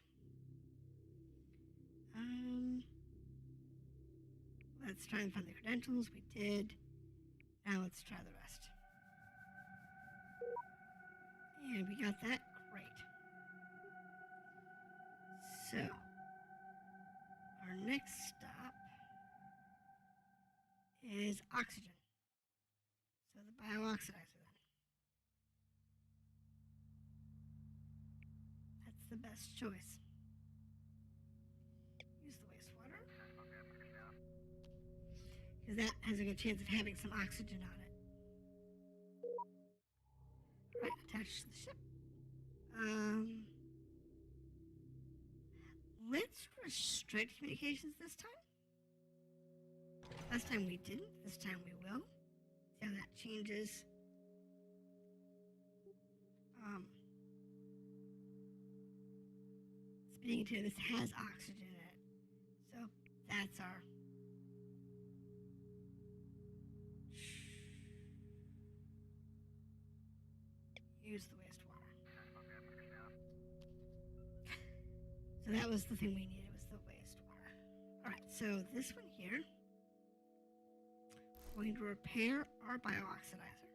Let's try and find the credentials. We did. Now let's try the rest. And we got that. Great. So, our next stop is oxygen. So the biooxidizer then. That's the best choice. Use the wastewater. Because that has a good chance of having some oxygen on it. Right, attached to the ship. Let's restrict communications this time. Last time we didn't, this time we will. See how that changes. Speaking to this has oxygen in it. So that's our use the wastewater. So that was the thing we needed, was the wastewater. Alright, so this one here, we're going to repair our biooxidizer.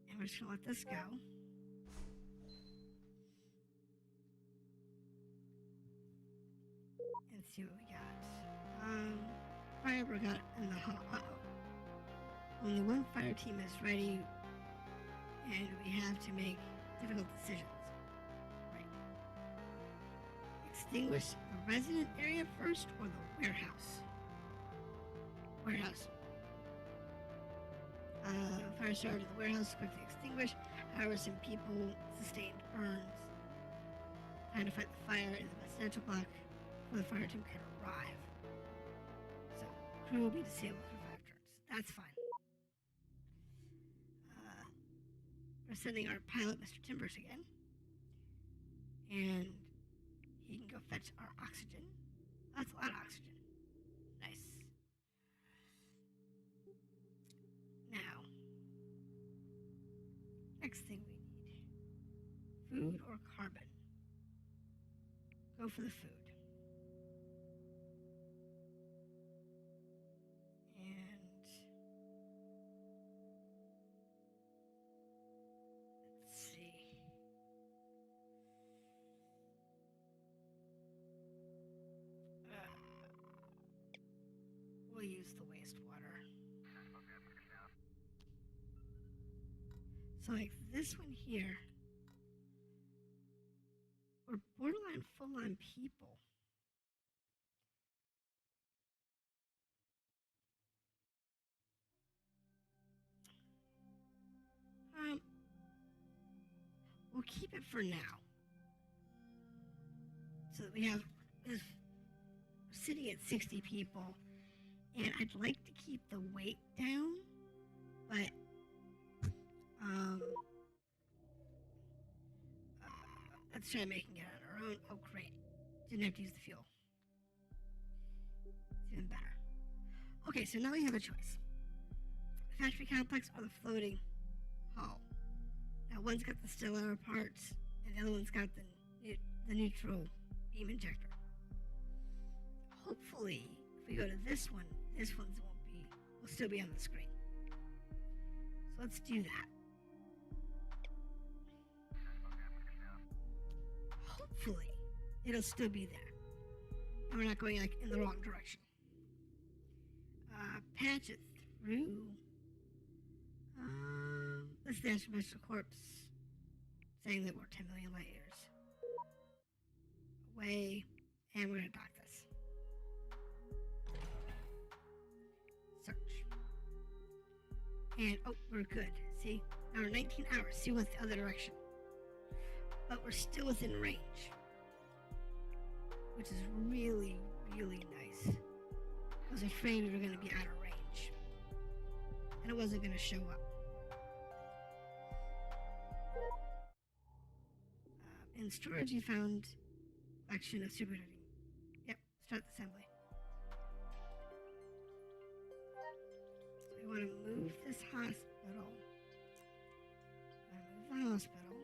And we're just going to let this go. And see what we got. Fire got in the uh-oh. Only one fire team is ready, and we have to make difficult decisions. Right. Extinguish the resident area first or the warehouse? Warehouse. Fire started at the warehouse, quickly extinguished. However, some people sustained burns. Time to fight the fire is the essential block before the fire team can arrive. So, crew will be disabled for 5 turns. That's fine. We're sending our pilot, Mr. Timbers, again. And he can go fetch our oxygen. That's a lot of oxygen. Nice. Now, next thing we need. Food or carbon? Go for the food. And we'll use the wastewater. So like this one here, we're borderline full-on people. We'll keep it for now. So that we have, we're sitting at 60 people, and I'd like to keep the weight down, but let's try making it on our own. Oh, great. Didn't have to use the fuel. It's even better. Okay, so now we have a choice. The factory complex or the floating hull. Now one's got the stellar parts, and the other one's got the neutral beam injector. Hopefully, if we go to this one's will still be on the screen. So let's do that. Hopefully, it'll still be there. And we're not going like in the wrong direction. Patch it through. This is the Astrometrical Corpse saying that we're 10 million light years away, and we're going to dock this. Search. And, oh, we're good. See? Now we're 19 hours. See what's the other direction. But we're still within range, which is really, really nice. I was afraid we were going to be out of range, and it wasn't going to show up. In storage, you found a collection of superconducting. Yep, start the assembly. So we want to move this hospital. Move the hospital.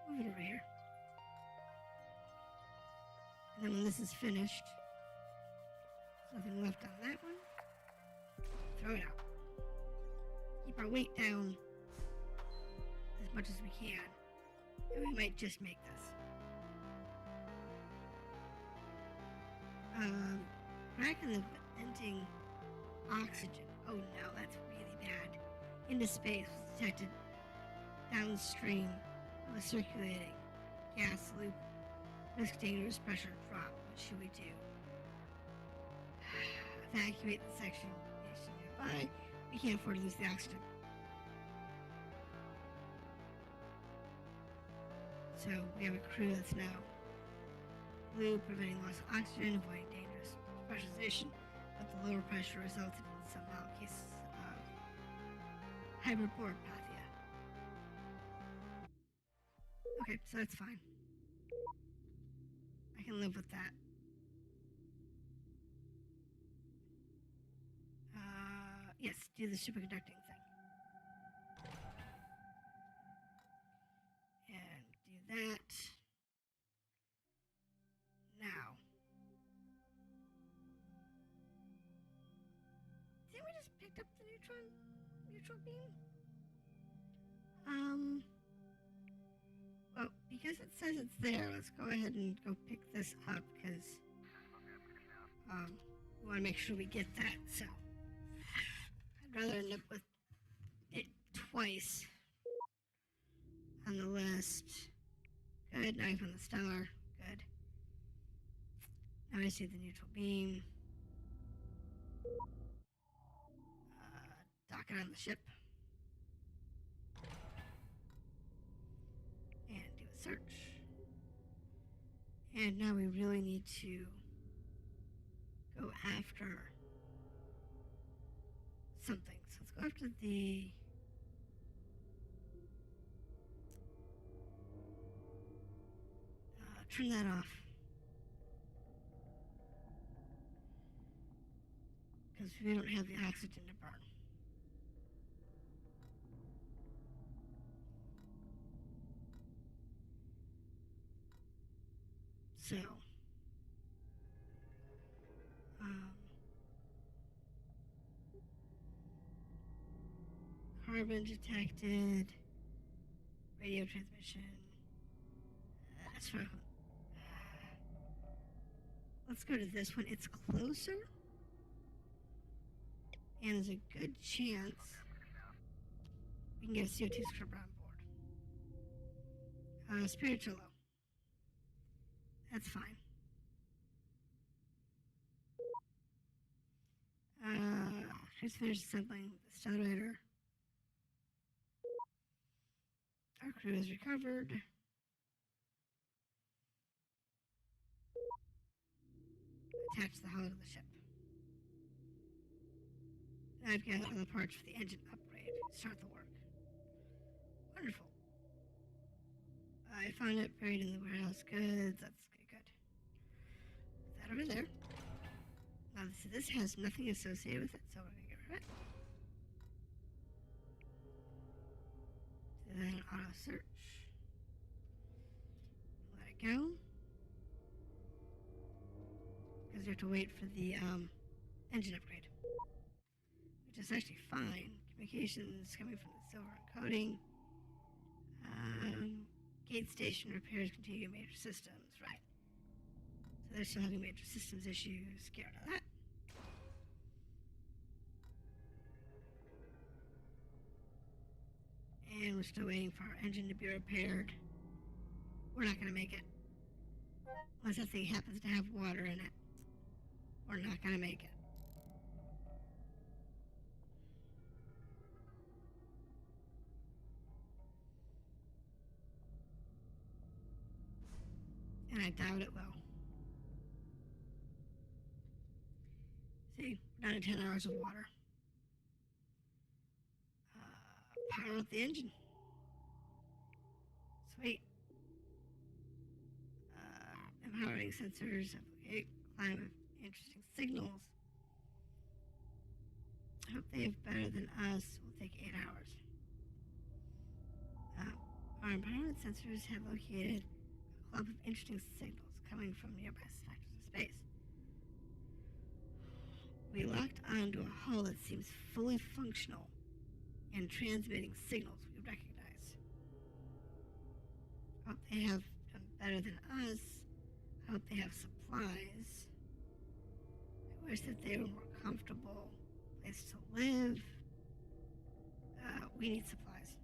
Move it over here. And then when this is finished, nothing left on that one. Throw it out. Keep our weight down as much as we can. And we might just make this. Back in the venting oxygen. Oh no, that's really bad. Into space was detected downstream of a circulating gas loop. Risk dangerous pressure drop. What should we do? Evacuate the section nearby. We can't afford to lose the oxygen. So we have a crew that's now blue, preventing loss of oxygen, avoiding dangerous pressurization, but the lower pressure resulted in some mild cases of hyperporopathia. Okay, so that's fine. I can live with that. Yes, do the superconducting thing. And do that. Now. Didn't we just pick up the neutral beam? Well, because it says it's there, let's go ahead and go pick this up, because we want to make sure we get that, so I'd rather end up with it twice on the list. Good, now I found the stellar, good. Now I see the neutral beam. Dock it on the ship. And do a search. And now we really need to go after something. So let's go after the turn that off. Because we don't have the oxygen to burn. So, carbon detected. radio transmission. That's right. Let's go to this one. It's closer. And there's a good chance we can get a CO2 scrubber on board. Spiritual low. That's fine. Just finished assembling the accelerator. Our crew is recovered. Attach the hull to the ship. Now I've got all the parts for the engine upgrade. Start the work. Wonderful. I found it buried in the warehouse goods. That's good. Put that over there. Now this has nothing associated with it, so we're gonna get rid of it. Do that auto search. Let it go. Because you have to wait for the engine upgrade, which is actually fine. Communications coming from the silver encoding. Gate station repairs continue major systems, right? So they're still having major systems issues. Get rid of that. And we're still waiting for our engine to be repaired. We're not going to make it. Unless that thing happens to have water in it. We're not going to make it. And I doubt it will. See, we're down to 10 hours of water. Power up the engine. Sweet. Empowering sensors. Okay, climb with interesting signals. I hope they have better than us. Will take 8 hours. Our empowerment sensors have located a clump of interesting signals coming from nearby sectors of space. We locked onto a hull that seems fully functional and transmitting signals we recognize. I hope they have done better than us. I hope they have supplies. I wish that they were more comfortable place to live. We need supplies.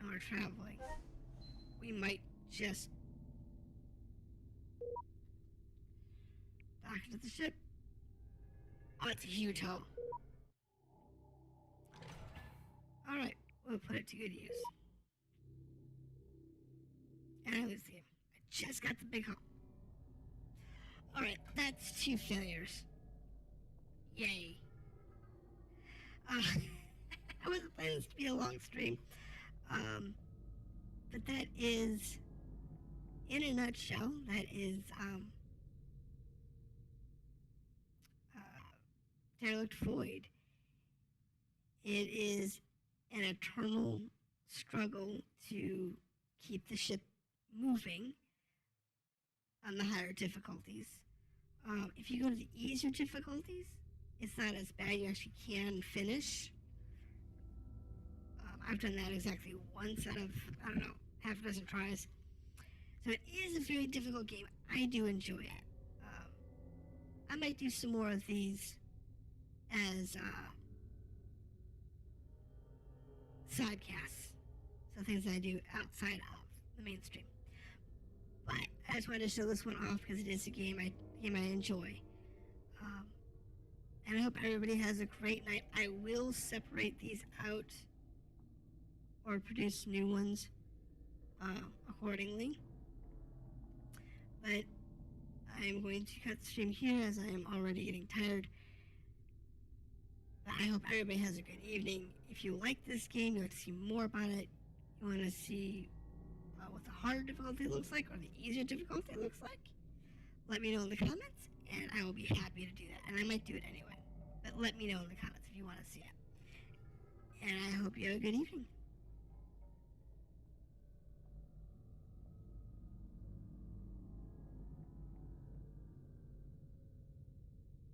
And we're traveling. We might just dock into the ship. Oh, it's a huge hull. Alright, we'll put it to good use. And I lose the game. I just got the big hull. Alright, that's 2 failures. Yay. I wasn't planning this to be a long stream. But that is, in a nutshell, that is Derelict Void. It is an eternal struggle to keep the ship moving on the higher difficulties. If you go to the easier difficulties, it's not as bad. You actually can finish. I've done that exactly once out of, I don't know, half a dozen tries. So it is a very difficult game. I do enjoy it. I might do some more of these as sidecasts. So things I do outside of the mainstream. But I just wanted to show this one off because it is a game I enjoy. And I hope everybody has a great night. I will separate these out or produce new ones accordingly. But I'm going to cut the stream here as I am already getting tired. But I hope everybody has a good evening. If you like this game, you want to see more about it, you want to see what the hard difficulty looks like or the easier difficulty looks like, let me know in the comments, and I will be happy to do that. And I might do it anyway. But let me know in the comments if you want to see it. And I hope you have a good evening.